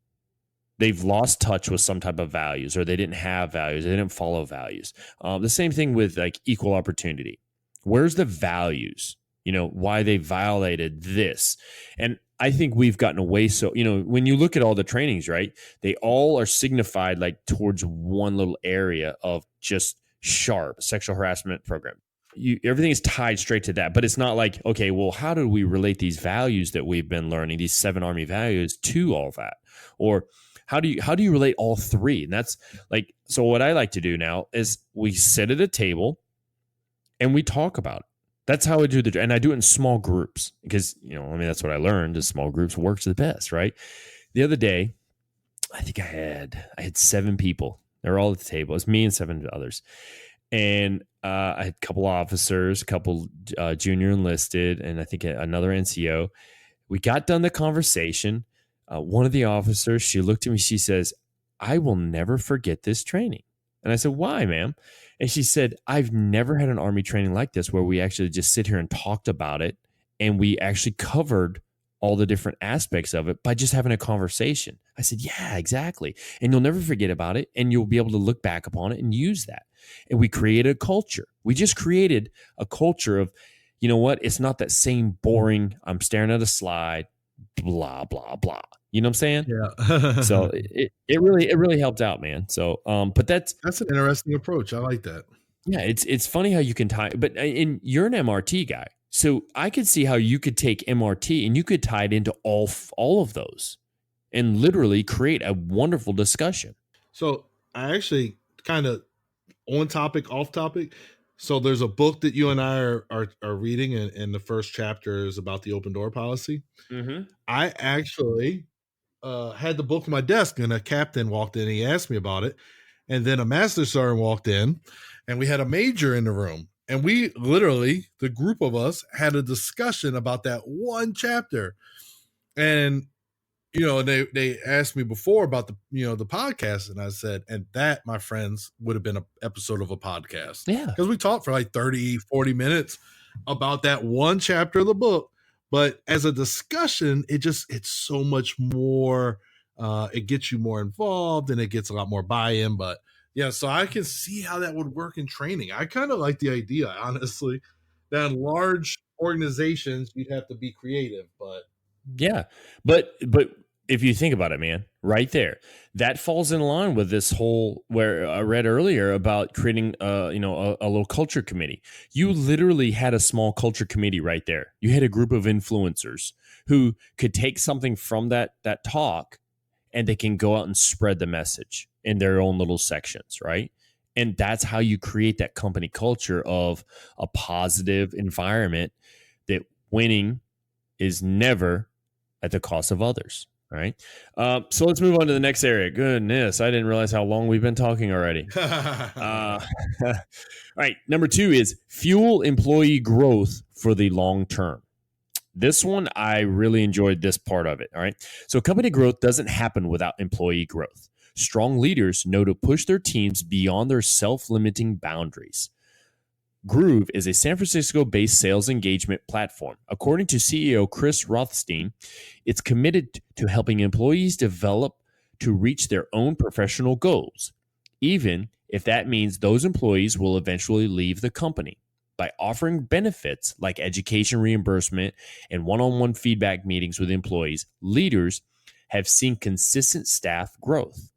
They've lost touch with some type of values, or they didn't have values. They didn't follow values. The same thing with like equal opportunity. Where's the values? You know, why they violated this. And I think we've gotten away. So, you know, when you look at all the trainings, right, they all are signified like towards one little area of just SHARP, sexual harassment program. Everything is tied straight to that. But it's not like, okay, well, how do we relate these values that we've been learning, these 7 Army values, to all that? Or how do you relate all three? And that's like, so what I like to do now is we sit at a table and we talk about it. That's how I do and I do it in small groups, because, you know, I mean, that's what I learned is small groups works the best, right? The other day, I think I had 7 people. They were all at the table. It was me and 7 others. And I had a couple officers, a couple junior enlisted, and I think another NCO. We got done the conversation. One of the officers, she looked at me, she says, "I will never forget this training." And I said, "Why, ma'am?" And she said, "I've never had an Army training like this where we actually just sit here and talked about it, and we actually covered all the different aspects of it by just having a conversation." I said, "Yeah, exactly. And you'll never forget about it, and you'll be able to look back upon it and use that." And we created a culture. We just created a culture of, you know what? It's not that same boring, I'm staring at a slide, blah, blah, blah. You know what I'm saying? Yeah. So it really helped out, man. So, but that's an interesting approach. I like that. Yeah, it's funny how you can tie, but you're an MRT guy, so I could see how you could take MRT and you could tie it into all of those, and literally create a wonderful discussion. So I actually kind of on topic, off topic. So there's a book that you and I are reading, and the first chapter is about the open door policy. Mm-hmm. I actually had the book on my desk, and a captain walked in. He asked me about it, and then a master sergeant walked in, and we had a major in the room, and we literally, the group of us, had a discussion about that one chapter. And you know, they asked me before about the podcast, and I said, and that, my friends, would have been an episode of a podcast. Yeah, because we talked for like 30-40 minutes about that one chapter of the book. But as a discussion, it's so much more. It gets you more involved, and it gets a lot more buy-in. But Yeah, so I can see how that would work in training. I kind of like the idea, honestly, that in large organizations you'd have to be creative, but Yeah. But if you think about it, man, right there, that falls in line with this whole where I read earlier about creating a little culture committee. You literally had a small culture committee right there. You had a group of influencers who could take something from that talk and they can go out and spread the message in their own little sections, right? And that's how you create that company culture of a positive environment that winning is never at the cost of others. Right. So let's move on to the next area. Goodness, I didn't realize how long we've been talking already. All right. Number 2 is fuel employee growth for the long term. This one, I really enjoyed this part of it. All right. So company growth doesn't happen without employee growth. Strong leaders know to push their teams beyond their self-limiting boundaries. Groove is a San Francisco-based sales engagement platform. According to CEO Chris Rothstein, it's committed to helping employees develop to reach their own professional goals, even if that means those employees will eventually leave the company. By offering benefits like education reimbursement and one-on-one feedback meetings with employees, leaders have seen consistent staff growth.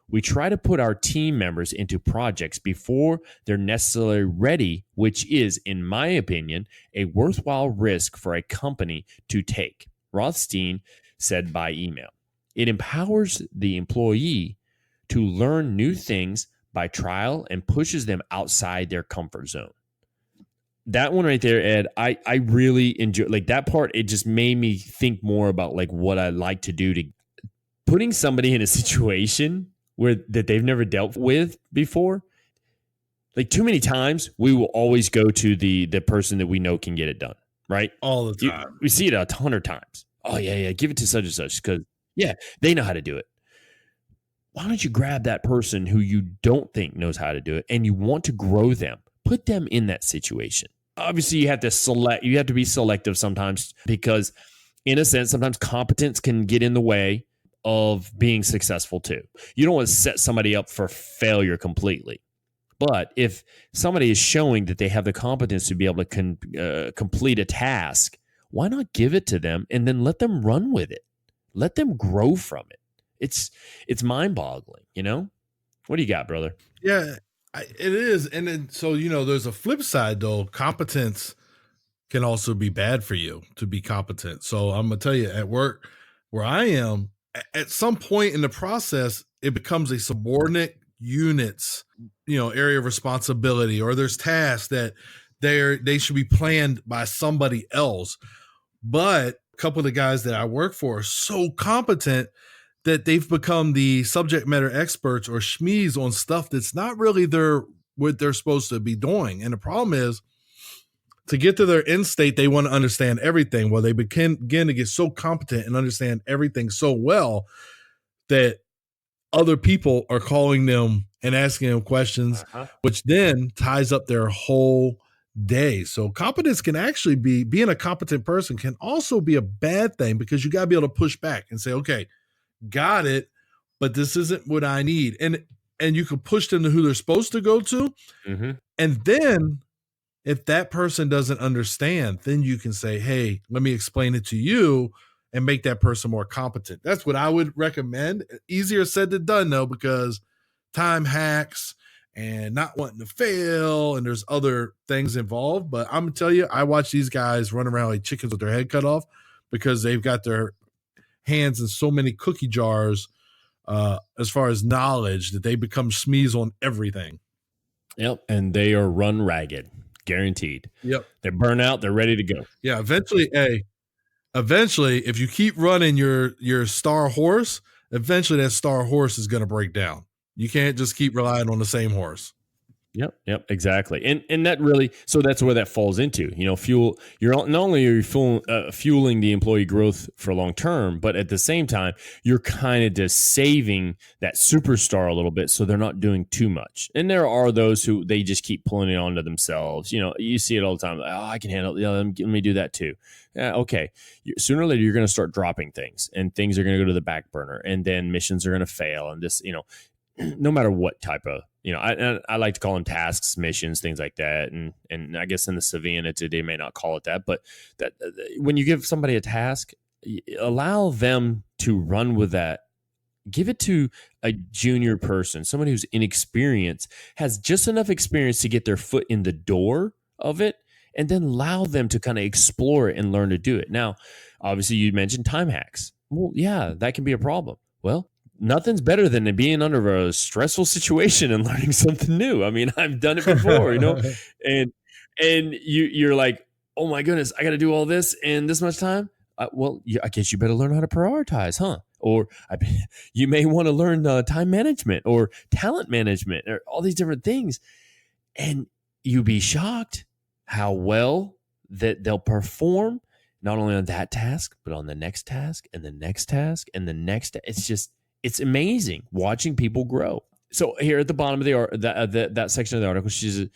We try to put our team members into projects before they're necessarily ready, which is, in my opinion, a worthwhile risk for a company to take, Rothstein said by email. It empowers the employee to learn new things by trial and pushes them outside their comfort zone. That one right there, Ed, I really enjoy like that part. It just made me think more about like what I like to do to putting somebody in a situation where that they've never dealt with before. Like too many times we will always go to the person that we know can get it done, right? all the time. We see it 100 times. Oh yeah, give it to such and such because they know how to do it. Why don't you grab that person who you don't think knows how to do it and you want to grow them? Put them in that situation. Obviously, you have to be selective sometimes because in a sense, sometimes competence can get in the way of being successful too. You don't want to set somebody up for failure completely. But if somebody is showing that they have the competence to be able to complete a task, why not give it to them and then let them run with it? Let them grow from it. It's mind-boggling, you know? What do you got, brother? Yeah, it is. And then, so, there's a flip side though. Competence can also be bad for you to be competent. So I'm going to tell you at work where I am, at some point in the process, it becomes a subordinate unit's, area of responsibility, or there's tasks that they should be planned by somebody else. But a couple of the guys that I work for are so competent that they've become the subject matter experts or schmees on stuff that's not really what they're supposed to be doing. And the problem is, to get to their end state, they want to understand everything. Well, they begin to get so competent and understand everything so well that other people are calling them and asking them questions, which then ties up their whole day. So competence can actually being a competent person can also be a bad thing because you got to be able to push back and say, okay, got it, but this isn't what I need. And you can push them to who they're supposed to go to. Mm-hmm. And then if that person doesn't understand, then you can say, hey, let me explain it to you and make that person more competent. That's what I would recommend. Easier said than done, though, because time hacks and not wanting to fail, and there's other things involved. But I'm going to tell you, I watch these guys run around like chickens with their head cut off because they've got their hands in so many cookie jars as far as knowledge that they become schmees on everything. Yep, and they are run ragged. Guaranteed. Yep. They're burnt out. They're ready to go. Yeah. Eventually, if you keep running your star horse, eventually that star horse is going to break down. You can't just keep relying on the same horse. Yep, exactly. And that really, so that's where that falls into, fuel. You're not only are you fueling the employee growth for long term, but at the same time, you're kind of just saving that superstar a little bit so they're not doing too much. And there are those who they just keep pulling it onto themselves. You see it all the time. Like, I can handle it. Let me do that too. Okay. Sooner or later, you're going to start dropping things and things are going to go to the back burner and then missions are going to fail. And this, no matter what type of, I like to call them tasks, missions, things like that. And I guess in the civilian today may not call it that, but that when you give somebody a task, allow them to run with that. Give it to a junior person, somebody who's inexperienced, has just enough experience to get their foot in the door of it, and then allow them to kind of explore it and learn to do it. Now, obviously, you mentioned time hacks. Well, yeah, that can be a problem. Well, nothing's better than being under a stressful situation and learning something new. I mean, I've done it before, and you're like, oh my goodness, I got to do all this in this much time. I guess you better learn how to prioritize, huh? Or you may want to learn time management or talent management or all these different things. And you'd be shocked how well that they'll perform, not only on that task, but on the next task and the next task and the next. It's amazing watching people grow. So here at the bottom of that section of the article, she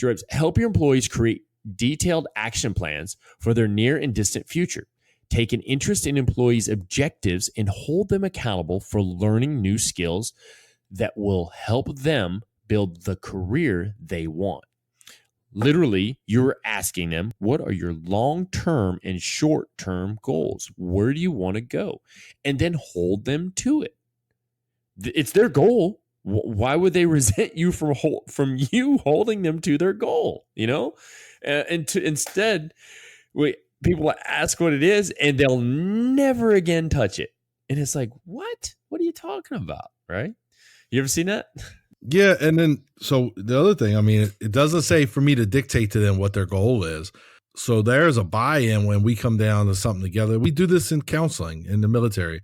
writes, help your employees create detailed action plans for their near and distant future. Take an interest in employees' objectives and hold them accountable for learning new skills that will help them build the career they want. Literally, you're asking them, what are your long-term and short-term goals? Where do you want to go? And then hold them to it. It's their goal. Why would they resent you from you holding them to their goal? Instead, people ask what it is, and they'll never again touch it. And it's like, what? What are you talking about? Right? You ever seen that? Yeah. And then, so the other thing, I mean, it doesn't say for me to dictate to them what their goal is. So there's a buy-in when we come down to something together. We do this in counseling in the military.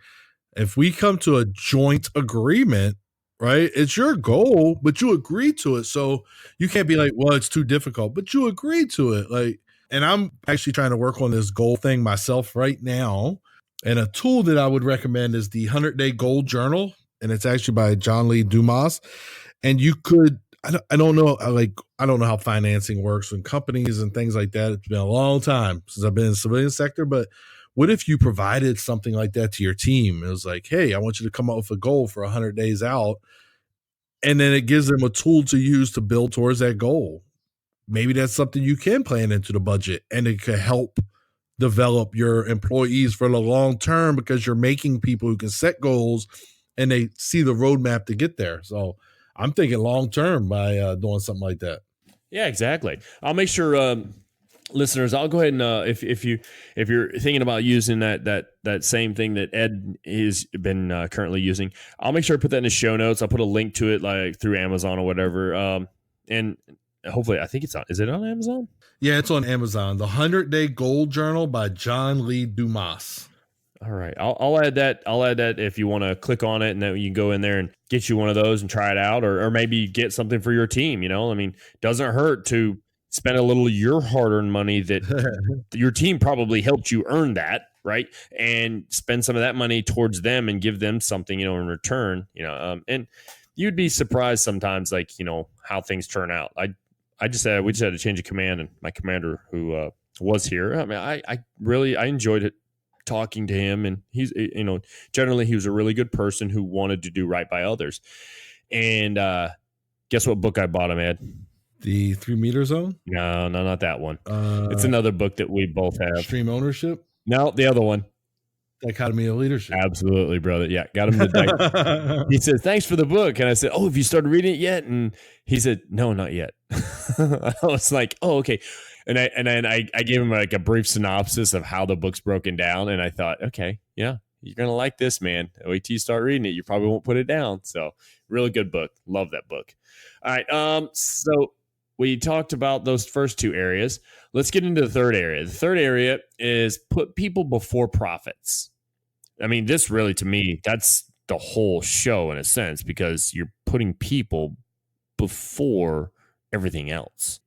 If we come to a joint agreement, right, it's your goal, but you agree to it. So you can't be like, well, it's too difficult, but you agree to it. Like, and I'm actually trying to work on this goal thing myself right now. And a tool that I would recommend is the 100-Day Goal Journal. And it's actually by John Lee Dumas. And you could, I don't know how financing works in companies and things like that. It's been a long time since I've been in the civilian sector, but what if you provided something like that to your team? It was like, hey, I want you to come up with a goal for 100 days out. And then it gives them a tool to use to build towards that goal. Maybe that's something you can plan into the budget, and it could help develop your employees for the long term because you're making people who can set goals and they see the roadmap to get there. So I'm thinking long term by doing something like that. Yeah, exactly. I'll make sure listeners, I'll go ahead and if you're thinking about using that same thing that Ed has been currently using, I'll make sure I put that in the show notes. I'll put a link to it like through Amazon or whatever. And hopefully, I think is it on Amazon? Yeah, it's on Amazon. The 100-Day Goal Journal by John Lee Dumas. All right. I'll add that. I'll add that if you want to click on it, and then you can go in there and get you one of those and try it out, or maybe get something for your team. I mean, doesn't hurt to spend a little of your hard-earned money that your team probably helped you earn that, right? And spend some of that money towards them and give them something, in return, and you'd be surprised sometimes, like, how things turn out. we just had to change a command, and my commander who was here, I mean, I enjoyed it talking to him, and he's, generally he was a really good person who wanted to do right by others. And guess what book I bought him, Ed? The 3 Meter Zone? No, not that one. It's another book that we both have. Extreme Ownership? No, the other one. Dichotomy of Leadership. Absolutely, brother. Yeah, got him to He said, thanks for the book. And I said, oh, have you started reading it yet? And he said, no, not yet. I was like, oh, okay. And I gave him like a brief synopsis of how the book's broken down. And I thought, okay, yeah, you're going to like this, man. Wait till you start reading it. You probably won't put it down. So really good book. Love that book. All right. So we talked about those first two areas. Let's get into the third area. The third area is put people before profits. I mean, this really, to me, that's the whole show in a sense, because you're putting people before everything else.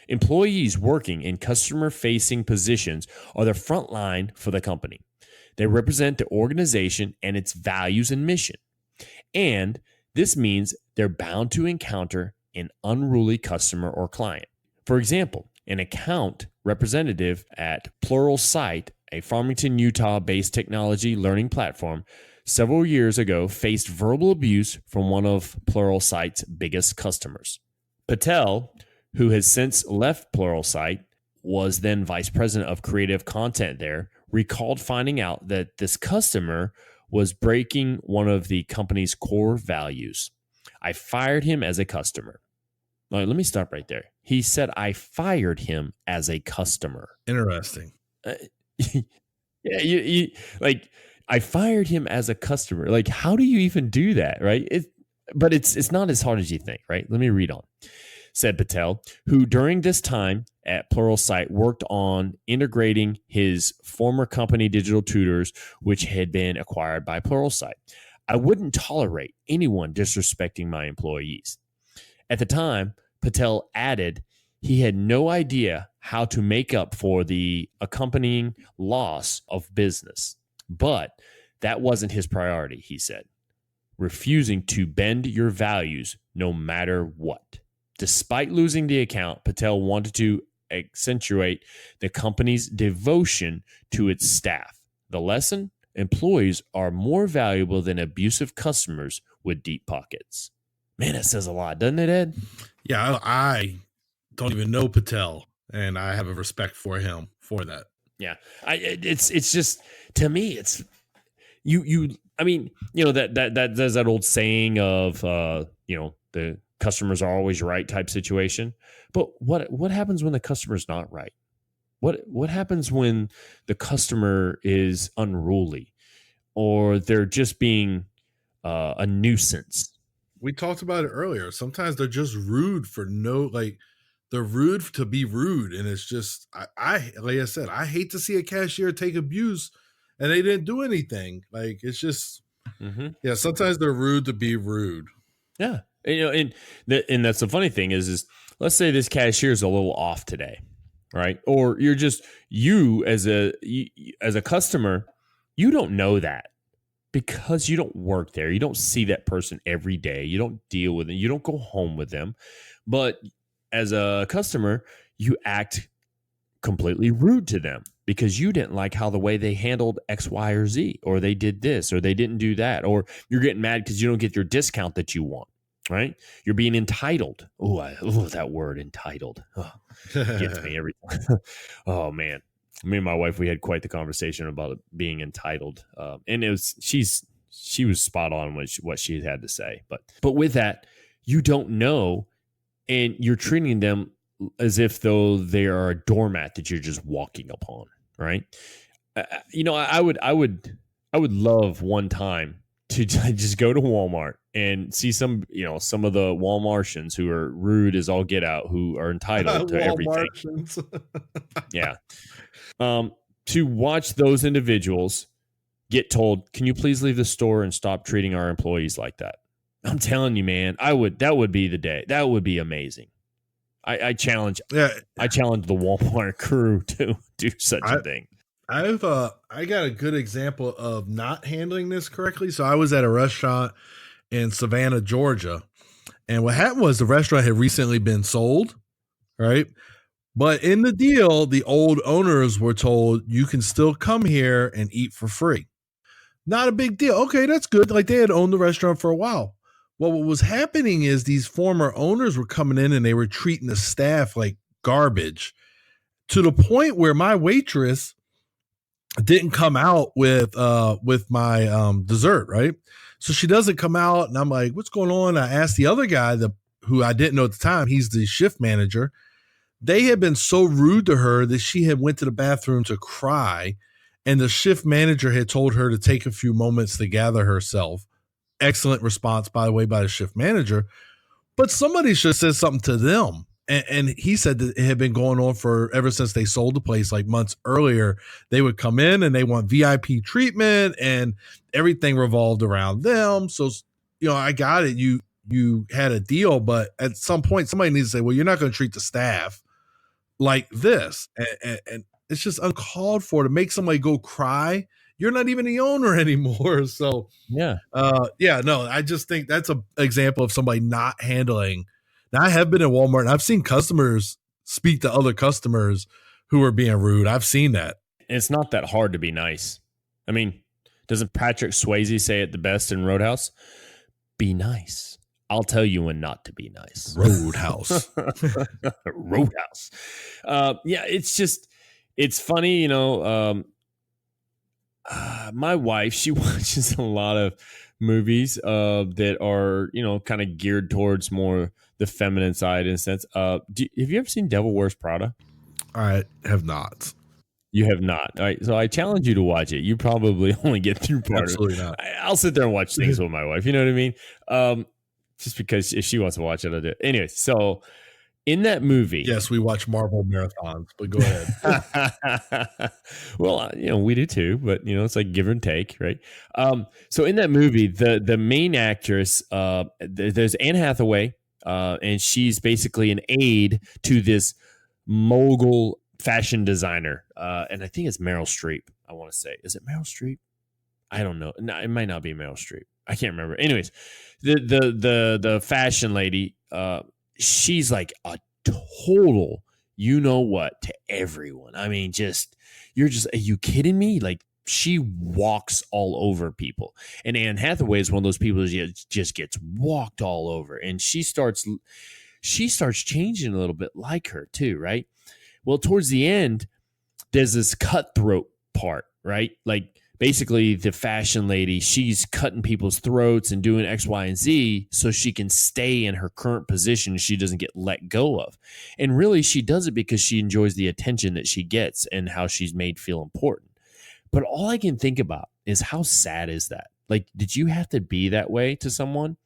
Employees working in customer-facing positions are the front line for the company. They represent the organization and its values and mission. And this means they're bound to encounter an unruly customer or client. For example, an account representative at Pluralsight, a Farmington, Utah-based technology learning platform, several years ago faced verbal abuse from one of Pluralsight's biggest customers. Patel, who has since left Pluralsight, was then vice president of creative content there, recalled finding out that this customer was breaking one of the company's core values. I fired him as a customer. All right, let me stop right there. He said, I fired him as a customer. Interesting. Yeah, you like, I fired him as a customer. Like, how do you even do that, right? But it's not as hard as you think, right? Let me read on. Said Patel, who during this time at Pluralsight worked on integrating his former company Digital Tutors, which had been acquired by Pluralsight. I wouldn't tolerate anyone disrespecting my employees. At the time, Patel added he had no idea how to make up for the accompanying loss of business. But that wasn't his priority, he said, refusing to bend your values no matter what. Despite losing the account, Patel wanted to accentuate the company's devotion to its staff. The lesson? Employees are more valuable than abusive customers with deep pockets. Man, that says a lot, doesn't it, Ed? Yeah, I don't even know Patel, and I have a respect for him for that. Yeah, it's just, to me, it's you. I mean, that there's that old saying of the customers are always right type situation. But what happens when the customer's not right? What happens when the customer is unruly, or they're just being a nuisance? We talked about it earlier. Sometimes they're just rude for they're rude to be rude. And it's just, I like I said, I hate to see a cashier take abuse and they didn't do anything. Like, it's just, yeah, sometimes they're rude to be rude. Yeah. And that's the funny thing is let's say this cashier is a little off today, right? Or you're just, as a customer, you don't know that because you don't work there. You don't see that person every day. You don't deal with them. You don't go home with them. But as a customer, you act completely rude to them because you didn't like how the way they handled X, Y, or Z, or they did this, or they didn't do that, or you're getting mad because you don't get your discount that you want. Right? You're being entitled. Oh, that word, entitled. Oh, gets me every time. Oh man, me and my wife, we had quite the conversation about it being entitled, and it was she was spot on with what she had to say. But with that, you don't know, and you're treating them as if though they are a doormat that you're just walking upon. Right? I would love one time to just go to Walmart and see some of the Walmartians who are rude as all get out, who are entitled to everything. Yeah. To watch those individuals get told, can you please leave the store and stop treating our employees like that? I'm telling you, man, that would be the day. That would be amazing. I challenge the Walmart crew to do such a thing. I got a good example of not handling this correctly. So I was at a restaurant in Savannah, Georgia, and what happened was the restaurant had recently been sold, right? But in the deal, the old owners were told you can still come here and eat for free. Not a big deal. Okay, that's good. Like, they had owned the restaurant for a while. Well, what was happening is these former owners were coming in and they were treating the staff like garbage, to the point where my waitress didn't come out with my dessert, right? So she doesn't come out, and I'm like, what's going on? I asked the other guy, who I didn't know at the time, he's the shift manager. They had been so rude to her that she had went to the bathroom to cry, and the shift manager had told her to take a few moments to gather herself. Excellent response, by the way, by the shift manager. But somebody should have said something to them. And he said that it had been going on for ever since they sold the place, like months earlier. They would come in and they want VIP treatment, and everything revolved around them. So, I got it. You had a deal, but at some point somebody needs to say, well, you're not going to treat the staff like this. And it's just uncalled for to make somebody go cry. You're not even the owner anymore. So I just think that's an example of somebody not handling. Now, I have been at Walmart and I've seen customers speak to other customers who are being rude. I've seen that. It's not that hard to be nice. I mean, Doesn't Patrick Swayze say it the best in Roadhouse? Be nice. I'll tell you when not to be nice. Roadhouse. Roadhouse. Yeah, it's funny, you know. My wife, she watches a lot of movies that are, you know, kind of geared towards more the feminine side in a sense. Have you ever seen Devil Wears Prada? I have not. You have not. All right. So I challenge you to watch it. You probably only get through part Absolutely of it. not. I'll sit there and watch things with my wife. You know what I mean? Just because if she wants to watch it, I'll do it. Anyway, so in that movie. Yes, we watch Marvel marathons, but go ahead. Well, you know, we do too, but you know, it's like give and take, right? So in that movie, the main actress, there's Anne Hathaway, and she's basically an aide to this mogul fashion designer, and I think it's Meryl Streep. I want to say, is it Meryl Streep? I don't know. No, it might not be Meryl Streep. I can't remember. Anyways, the fashion lady, she's like a total you know what to everyone. I mean, are you kidding me? Like, she walks all over people. And Anne Hathaway is one of those people who just gets walked all over. And she starts changing a little bit like her too, right? Well, towards the end, there's this cutthroat part, right? Like, basically the fashion lady, she's cutting people's throats and doing X, Y, and Z so she can stay in her current position she doesn't get let go of. And really, she does it because she enjoys the attention that she gets and how she's made feel important. But all I can think about is how sad is that? Like, did you have to be that way to someone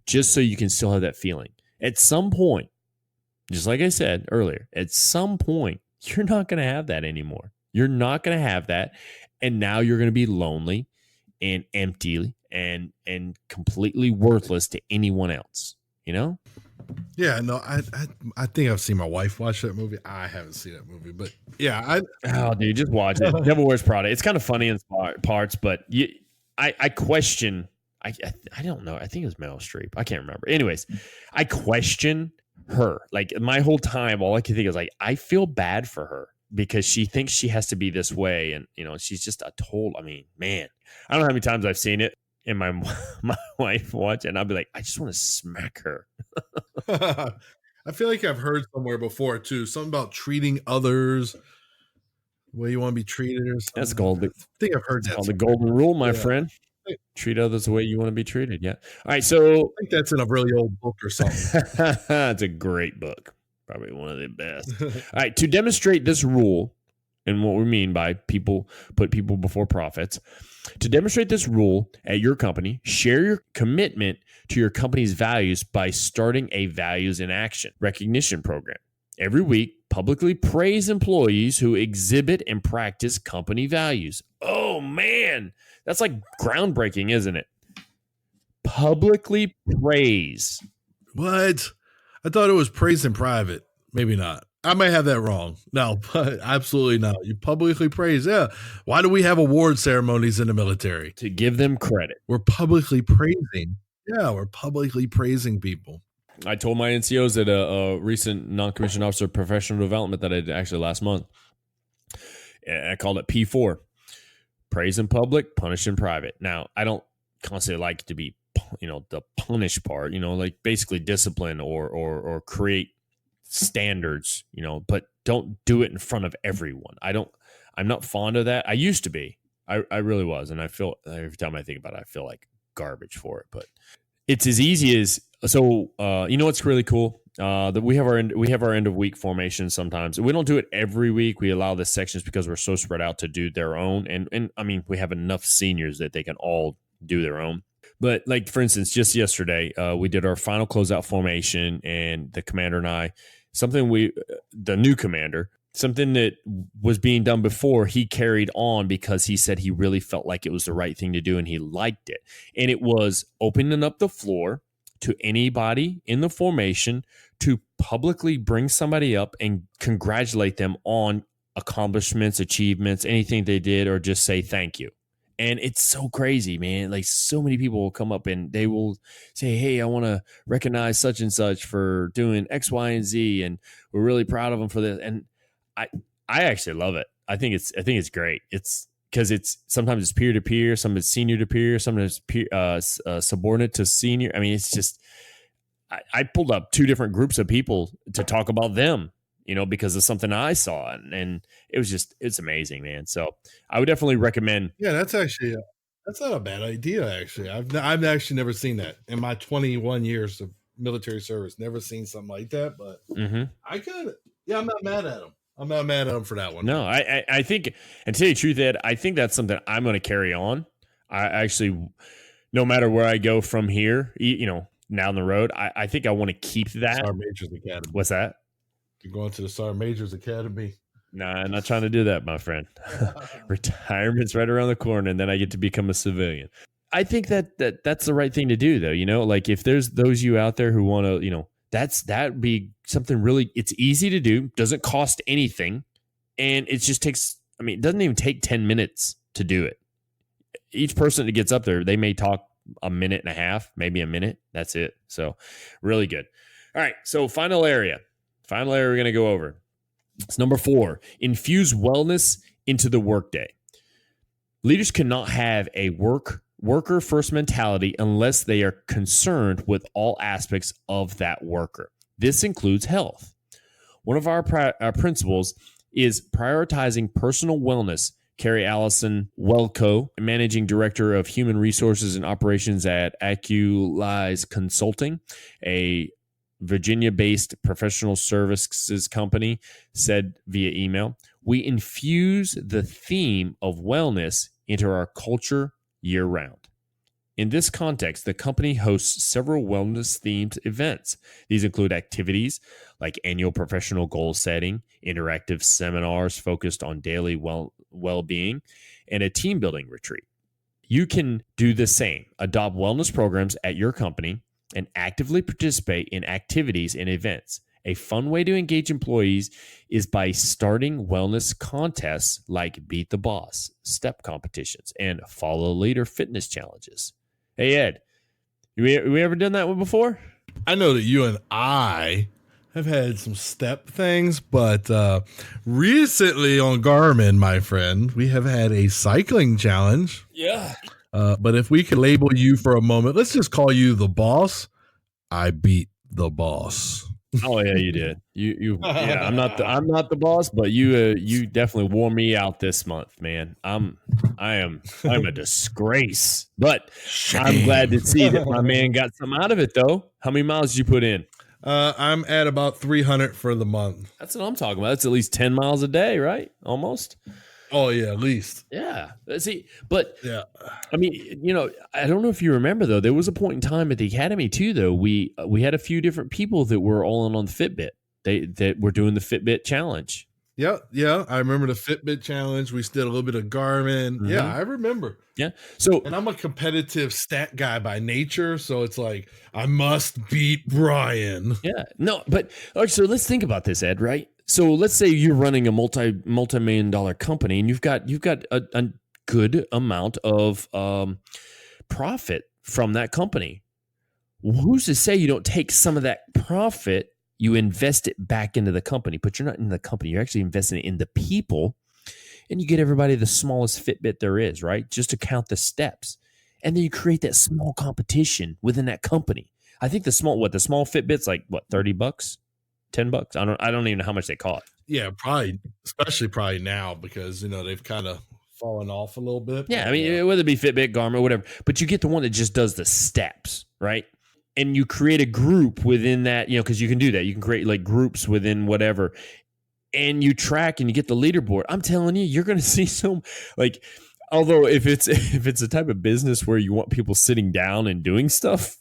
just so you can still have that feeling? At some point, just like I said earlier, at some point, you're not going to have that anymore. You're not going to have that. And now you're going to be lonely and empty and completely worthless to anyone else, you know? Yeah, no, I think I've seen my wife watch that movie. I haven't seen that movie, but yeah, oh, dude, just watch it. Devil Wears Prada. It's kind of funny in parts, but I question. I don't know. I think it was Meryl Streep. I can't remember. Anyways, I question her. Like, my whole time, all I can think is like, I feel bad for her because she thinks she has to be this way, and you know, she's just I mean, man, I don't know how many times I've seen it and my wife watch it, and I'll be like, I just want to smack her. I feel like I've heard somewhere before too, something about treating others the way you want to be treated or something. That's called I think I've heard that. Called the golden rule, my friend. Treat others the way you want to be treated. Yeah. All right. So I think that's in a really old book or something. It's a great book. Probably one of the best. All right. To demonstrate this rule and what we mean by put people before profits, to demonstrate this rule at your company, share your commitment to your company's values by starting a values in action recognition program. Every week, publicly praise employees who exhibit and practice company values. Oh, man. That's like groundbreaking, isn't it? Publicly praise. What? I thought it was praise in private. Maybe not. I might have that wrong. No, but absolutely not. You publicly praise. Yeah. Why do we have award ceremonies in the military? To give them credit. We're publicly praising. Yeah, we're publicly praising people. I told my NCOs at a recent non-commissioned officer professional development that I did actually last month. I called it P4. Praise in public, punish in private. Now, I don't constantly like to be, you know, the punish part, you know, like basically discipline or create standards, you know, but don't do it in front of everyone. I'm not fond of that. I used to be. I really was. And I feel every time I think about it, I feel like garbage for it. But it's as easy as so. You know what's really cool? That we have our end of week formation sometimes. We don't do it every week. We allow the sections because we're so spread out to do their own. And I mean, we have enough seniors that they can all do their own. But like, for instance, just yesterday, we did our final closeout formation, and the commander and I, the new commander, something that was being done before, he carried on because he said he really felt like it was the right thing to do and he liked it. And it was opening up the floor to anybody in the formation to publicly bring somebody up and congratulate them on accomplishments, achievements, anything they did, or just say thank you. And it's so crazy, man. Like, so many people will come up and they will say, hey, I want to recognize such and such for doing X, Y, and Z. And we're really proud of them for this. And I actually love it. I think it's great. It's because sometimes it's peer to peer, some it's senior to peer, sometimes subordinate to senior. I mean, it's just I pulled up 2 different groups of people to talk about them, because of something I saw, and it was it's amazing, man. So I would definitely recommend. Yeah, that's not a bad idea. Actually, I've actually never seen that in my 21 years of military service. Never seen something like that, but I could. Yeah, I'm not mad at him. I'm not mad at him for that one. No, I think, and to tell you the truth, Ed, I think that's something I'm going to carry on. I actually, no matter where I go from here, down the road, I think I want to keep that. Sergeant Major's Academy. What's that? You're going to the Sergeant Major's Academy. Nah, I'm not trying to do that, my friend. Retirement's right around the corner, and then I get to become a civilian. I think that's the right thing to do, though. Like if there's those you out there who want to, that'd be something really. It's easy to do, doesn't cost anything, and it just takes. I mean, it doesn't even take 10 minutes to do it. Each person that gets up there, they may talk a minute and a half, maybe a minute. That's it. So, really good. All right. So, final area we're going to go over. It's number 4, infuse wellness into the workday. Leaders cannot have a worker first mentality unless they are concerned with all aspects of that worker. This includes health. One of our principles is prioritizing personal wellness. Carrie Allison Welco, Managing Director of Human Resources and Operations at Aculize Consulting, a Virginia-based professional services company, said via email, "We infuse the theme of wellness into our culture year-round. In this context, the company hosts several wellness-themed events. These include activities like annual professional goal setting, interactive seminars focused on daily well-being, and a team-building retreat. You can do the same. Adopt wellness programs at your company and actively participate in activities and events. A fun way to engage employees is by starting wellness contests like Beat the Boss, step competitions, and Follow Leader fitness challenges." Hey, Ed, we ever done that one before? I know that you and I have had some step things, but recently on Garmin, my friend, we have had a cycling challenge. Yeah. But if we could label you for a moment, let's just call you the boss. I beat the boss. Oh yeah, you did. Yeah, I'm not the boss, but you definitely wore me out this month, man. I'm a disgrace. But Shame. I'm glad to see that my man got some out of it though. How many miles did you put in? I'm at about 300 for the month. That's what I'm talking about. That's at least 10 miles a day, right? Almost. Oh yeah, at least. Yeah. See, but yeah. I mean, I don't know if you remember though. There was a point in time at the academy too, though. We had a few different people that were all in on the Fitbit. That were doing the Fitbit challenge. Yeah. I remember the Fitbit challenge. We did a little bit of Garmin. Mm-hmm. Yeah, I remember. Yeah. And I'm a competitive stat guy by nature, so it's like I must beat Brian. Yeah. No, but all right, so let's think about this, Ed, right? So let's say you're running a multi-million-dollar company and you've got a good amount of profit from that company. Who's to say you don't take some of that profit, you invest it back into the company, but you're not in the company. You're actually investing it in the people, and you get everybody the smallest Fitbit there is, right? Just to count the steps. And then you create that small competition within that company. I think the small Fitbit's like what, $30? $10? I don't even know how much they cost. Yeah, probably, especially probably now because they've kind of fallen off a little bit. Yeah, I mean, whether it be Fitbit, Garmin, whatever, but you get the one that just does the steps, right? And you create a group within that, because you can do that. You can create like groups within whatever, and you track and you get the leaderboard. I'm telling you, you're going to see some like. Although if it's a type of business where you want people sitting down and doing stuff,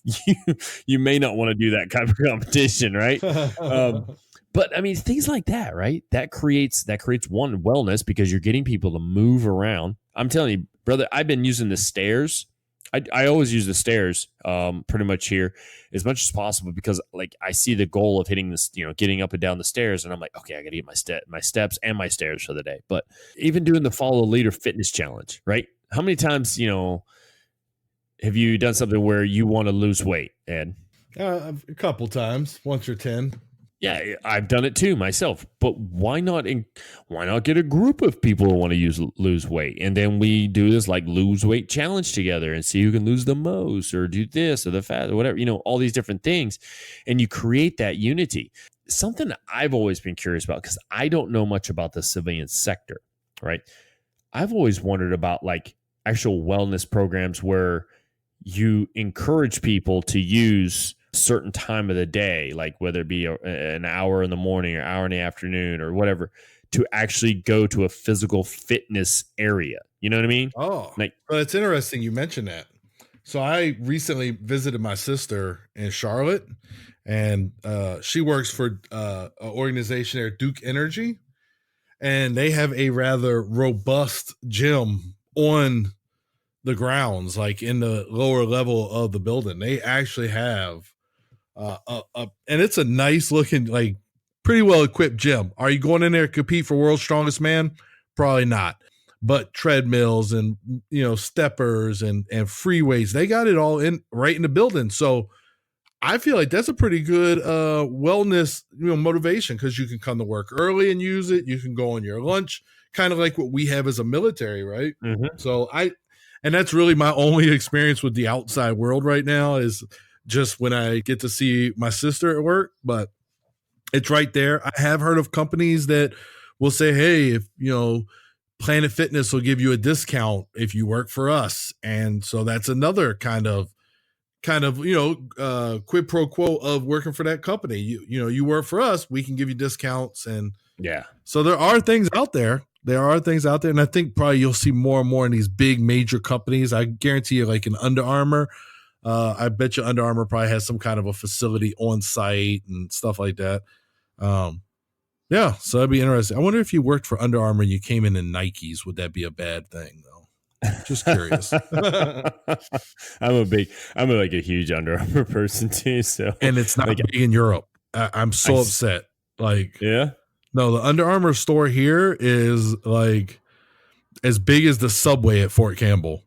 you may not want to do that kind of competition, right? But I mean, things like that, right? That creates one wellness because you're getting people to move around. I'm telling you, brother, I've been using the stairs. I always use the stairs pretty much here as much as possible because like I see the goal of hitting this, getting up and down the stairs, and I'm like, okay, I got to get my steps and my stairs for the day. But even doing the Follow Leader fitness challenge, right? How many times, have you done something where you want to lose weight, Ed? A couple times, once or 10. Yeah, I've done it too myself. But why not get a group of people who want to lose weight, and then we do this like lose weight challenge together and see who can lose the most, or do this or the fat or whatever, all these different things, and you create that unity. Something I've always been curious about, because I don't know much about the civilian sector, right? I've always wondered about like actual wellness programs where you encourage people to use a certain time of the day, like whether it be an hour in the morning or hour in the afternoon or whatever, to actually go to a physical fitness area. You know what I mean? Oh, Like, well, it's interesting you mentioned that. So I recently visited my sister in Charlotte, and she works for an organization there, Duke Energy, and they have a rather robust gym on the grounds, like in the lower level of the building. They actually have and it's a nice looking, like pretty well equipped gym. Are you going in there to compete for world's strongest man? Probably not. But treadmills and steppers and free weights, they got it all in right in the building. So I feel like that's a pretty good wellness motivation, because you can come to work early and use it. You can go on your lunch, kind of like what we have as a military, right? mm-hmm. So and that's really my only experience with the outside world right now, is just when I get to see my sister at work. But it's right there. I have heard of companies that will say, hey, if Planet Fitness will give you a discount if you work for us. And so that's another kind of quid pro quo of working for that company. You work for us, we can give you discounts. And Yeah. so there are things out there. And I think probably you'll see more and more in these big major companies. I guarantee you, like in Under Armour, I bet you Under Armour probably has some kind of a facility on site and stuff like that. Yeah, so that'd be interesting. I wonder if you worked for Under Armour and you came in Nikes, would that be a bad thing though? Just curious. I'm like a huge Under Armour person too. So, and it's not like, big in Europe. I'm so upset. Like, yeah. No, the Under Armour store here is like as big as the Subway at Fort Campbell,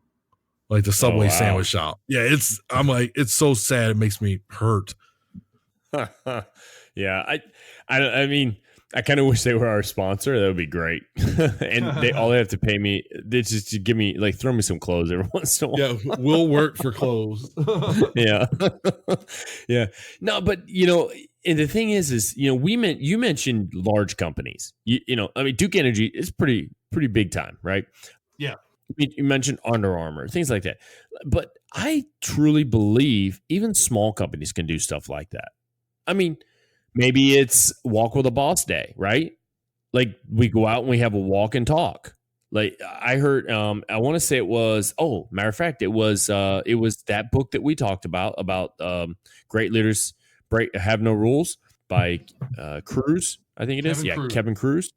like the Subway sandwich shop. Yeah, I'm like, it's so sad. It makes me hurt. Yeah, I mean, I kind of wish they were our sponsor. That would be great. And all they have to pay me, they just to give me, like, throw me some clothes every once in a while. Yeah, we'll work for clothes. Yeah. Yeah. No, but and the thing is you mentioned large companies. I mean, Duke Energy is pretty big time, right? Yeah. You mentioned Under Armour, things like that. But I truly believe even small companies can do stuff like that. I mean, maybe it's walk with a boss day, right? Like we go out and we have a walk and talk. Like I heard, I want to say it was, matter of fact, it was that book that we talked about Great Leaders Have No Rules by Cruz, I think it is. Kevin Cruz.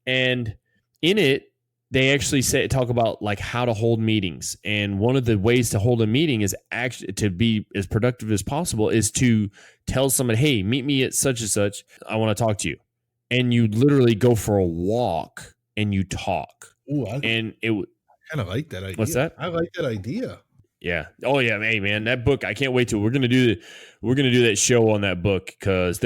And in it, they actually talk about like how to hold meetings. And one of the ways to hold a meeting is actually to be as productive as possible is to tell someone, hey, meet me at such and such. I want to talk to you. And you literally go for a walk and you talk. Ooh, I kind of like that idea. What's that? I like that idea. Yeah. Oh yeah. Hey man, that book, I can't wait till we're going to do that show on that book, because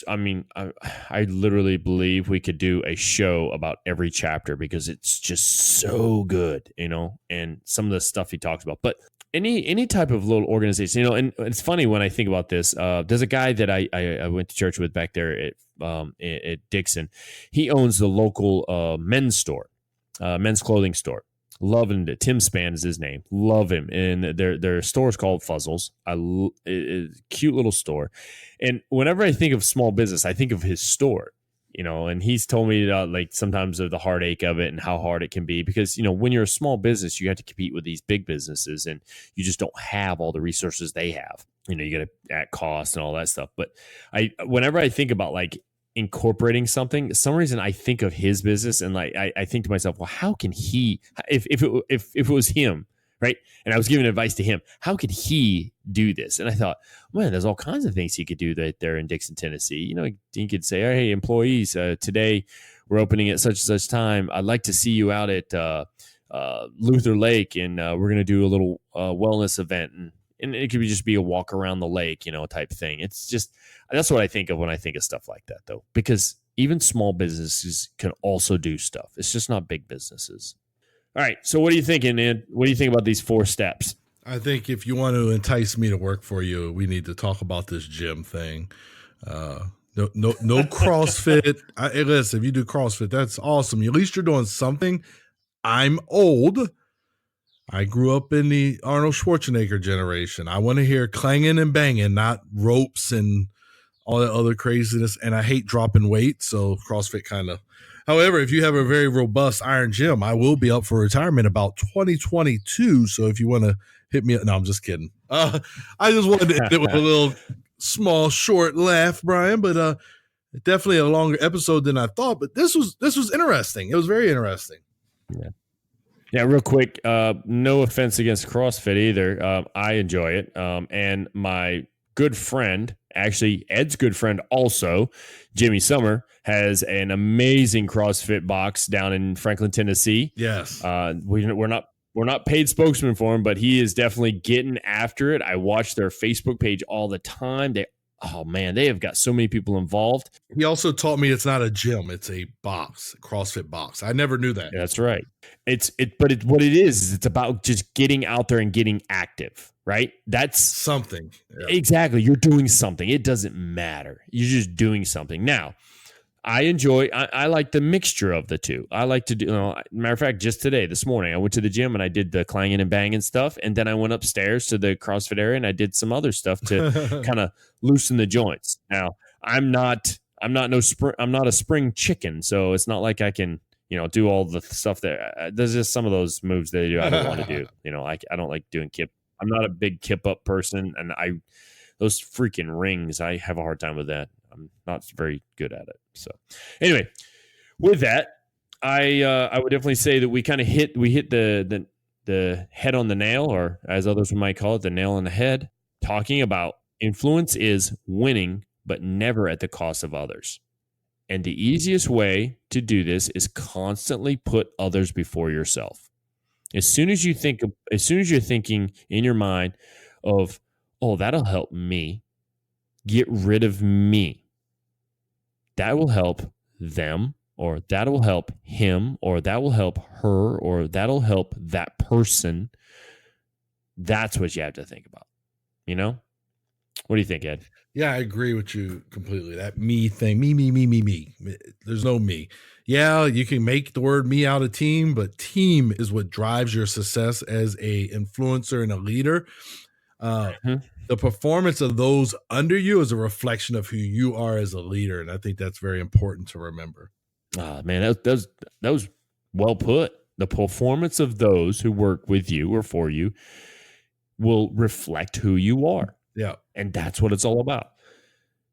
I literally believe we could do a show about every chapter because it's just so good, and some of the stuff he talks about. But any type of little organization, and it's funny when I think about this, there's a guy that I went to church with back there at Dixon. He owns the local men's clothing store. Loving it. Tim Spann is his name. Love him. And their store is called Fuzzles. Cute little store. And whenever I think of small business, I think of his store, and he's told me like sometimes of the heartache of it and how hard it can be, because, when you're a small business, you have to compete with these big businesses and you just don't have all the resources they have. You got to at cost and all that stuff. But whenever I think about like incorporating something, some reason I think of his business and like I think to myself, well, how can he, if it was him, right? And I was giving advice to him, how could he do this? And I thought, man, there's all kinds of things he could do that there in Dixon, Tennessee. He could say, hey, employees, today we're opening at such and such time. I'd like to see you out at Luther Lake, and we're going to do a little wellness event. And it could just be a walk around the lake, type thing. It's just, that's what I think of when I think of stuff like that, though, because even small businesses can also do stuff. It's just not big businesses. All right. So what are you thinking, Ed? What do you think about these 4 steps? I think if you want to entice me to work for you, we need to talk about this gym thing. No CrossFit. Hey, listen, if you do CrossFit, that's awesome. At least you're doing something. I'm old. I grew up in the Arnold Schwarzenegger generation. I want to hear clanging and banging, not ropes and all that other craziness. And I hate dropping weight, so CrossFit kind of. However, if you have a very robust iron gym, I will be up for retirement about 2022. So if you want to hit me, no, I'm just kidding. I just wanted to end it with a little small, short laugh, Brian. But definitely a longer episode than I thought. But this was interesting. It was very interesting. Yeah, real quick. No offense against CrossFit either. I enjoy it. And my good friend, actually Ed's good friend also, Jimmy Summer, has an amazing CrossFit box down in Franklin, Tennessee. Yes. We're not paid spokesman for him, but he is definitely getting after it. I watch their Facebook page all the time. They have got so many people involved. He also taught me it's not a gym, it's a box, a CrossFit box. I never knew that. Yeah, that's right. What it is it's about just getting out there and getting active, right? That's something. Yeah. Exactly. You're doing something. It doesn't matter. You're just doing something. Now, I like the mixture of the two. I like to do, matter of fact, just this morning, I went to the gym and I did the clanging and banging stuff. And then I went upstairs to the CrossFit area and I did some other stuff to kind of loosen the joints. Now, I'm not a spring chicken. So it's not like I can, do all the stuff there. There's just some of those moves that I don't want to do. I don't like doing kip. I'm not a big kip up person. And those freaking rings, I have a hard time with that. I'm not very good at it. So anyway, with that, I would definitely say that we kind of hit the head on the nail, or as others might call it, the nail on the head, talking about influence is winning, but never at the cost of others. And the easiest way to do this is constantly put others before yourself. As soon as you're thinking in your mind of, oh, that'll help me, get rid of me. That will help them, or that will help him, or that will help her, or that'll help that person. That's what you have to think about. What do you think, Ed? Yeah, I agree with you completely. That me thing, me. There's no me. Yeah, you can make the word me out of team, but team is what drives your success as a influencer and a leader. The performance of those under you is a reflection of who you are as a leader. And I think that's very important to remember. Man, that was well put. The performance of those who work with you or for you will reflect who you are. Yeah. And that's what it's all about.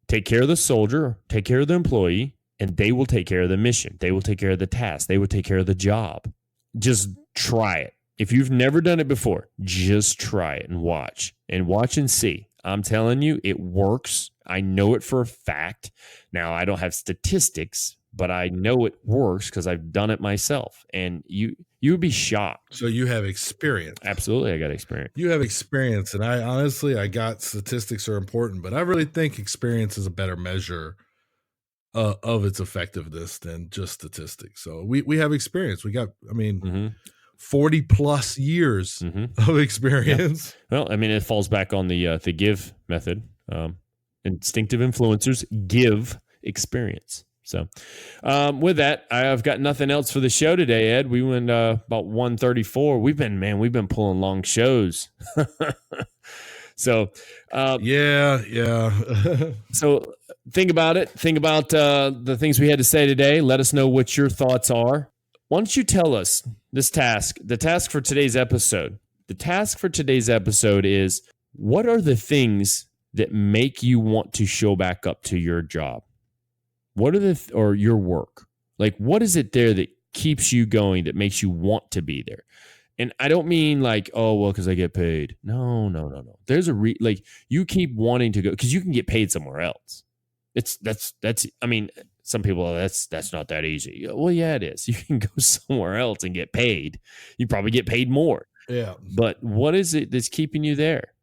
Take care of the soldier, take care of the employee, and they will take care of the mission. They will take care of the task. They will take care of the job. Just try it. If you've never done it before, just try it and watch and see. I'm telling you, it works. I know it for a fact. Now, I don't have statistics, but I know it works because I've done it myself. And you would be shocked. So you have experience. Absolutely, I got experience. You have experience. And I got statistics are important, but I really think experience is a better measure of its effectiveness than just statistics. So we have experience. We got, 40 plus years of experience. Yeah. Well, it falls back on the give method. Instinctive influencers give experience. So with that, I've got nothing else for the show today, Ed. We went about 134. We've been pulling long shows. So yeah. So think about it. Think about the things we had to say today. Let us know what your thoughts are. Why don't you tell us the task for today's episode? The task for today's episode is, what are the things that make you want to show back up to your job? What are or your work? Like, what is it there that keeps you going, that makes you want to be there? And I don't mean like, oh, well, because I get paid. No. There's you keep wanting to go because you can get paid somewhere else. Some people, that's not that easy. Well, yeah, it is. You can go somewhere else and get paid. You probably get paid more. Yeah. But what is it that's keeping you there?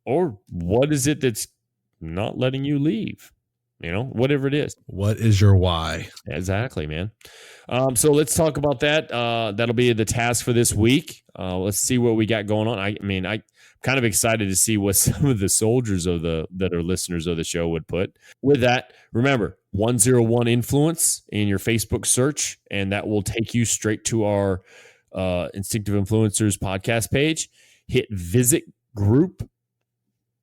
or what is it that's not letting you leave? Whatever it is. What is your why? Exactly, man. So let's talk about that. That'll be the task for this week. Let's see what we got going on. I'm kind of excited to see what some of the soldiers that are listeners of the show would put. With that, remember 101 Influence in your Facebook search, and that will take you straight to our Instinctive Influencers podcast page. Hit visit group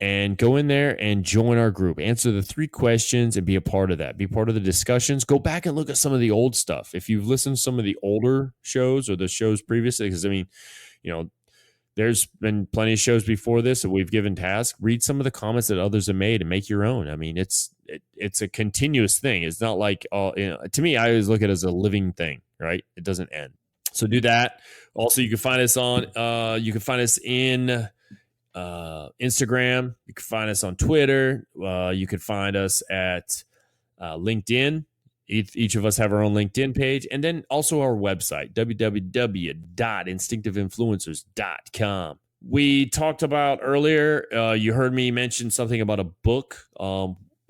and go in there and join our group. Answer the 3 questions and be a part of that. Be part of the discussions. Go back and look at some of the old stuff. If you've listened to some of the older shows or the shows previously, because there's been plenty of shows before this that we've given tasks. Read some of the comments that others have made and make your own. It's a continuous thing. It's not like, to me, I always look at it as a living thing, right? It doesn't end. So do that. Also, you can find us in Instagram. You can find us on Twitter. You can find us at LinkedIn. Each of us have our own LinkedIn page, and then also our website, www.instinctiveinfluencers.com. We talked about earlier, you heard me mention something about a book.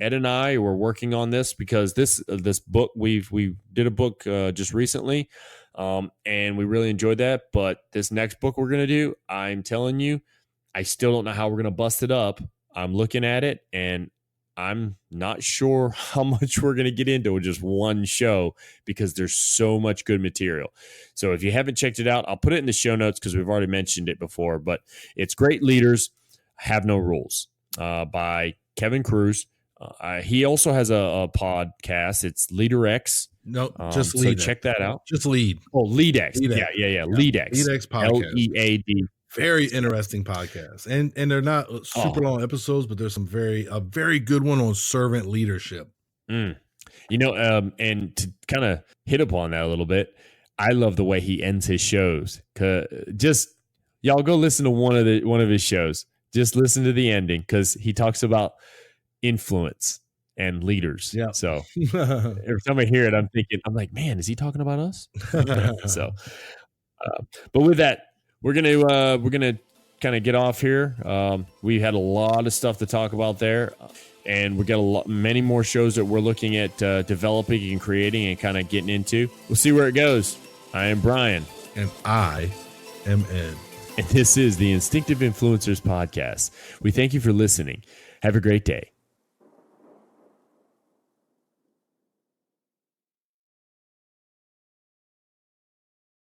Ed and I were working on this because this book, we did a book just recently, and we really enjoyed that. But this next book we're going to do, I'm telling you, I still don't know how we're going to bust it up. I'm looking at it, and I'm not sure how much we're going to get into with just one show because there's so much good material. So if you haven't checked it out, I'll put it in the show notes because we've already mentioned it before. But it's Great Leaders Have No Rules by Kevin Cruz. He also has a podcast. It's LeaderX. No, just Lead. So check that out. Just Lead. Oh, LeadX. Yeah. LeadX. LeadX podcast. LEAD. Very interesting podcast, and they're not super long episodes, but there's a very good one on servant leadership. And to kind of hit upon that a little bit, I love the way he ends his shows. Just y'all go listen to one of his shows. Just listen to the ending because he talks about influence and leaders. Yeah. So every time I hear it, I'm like, man, is he talking about us? So, but with that, we're gonna kind of get off here. We had a lot of stuff to talk about there, and we got many more shows that we're looking at developing and creating and kind of getting into. We'll see where it goes. I am Brian, and I am Ed, and this is the Instinctive Influencers podcast. We thank you for listening. Have a great day.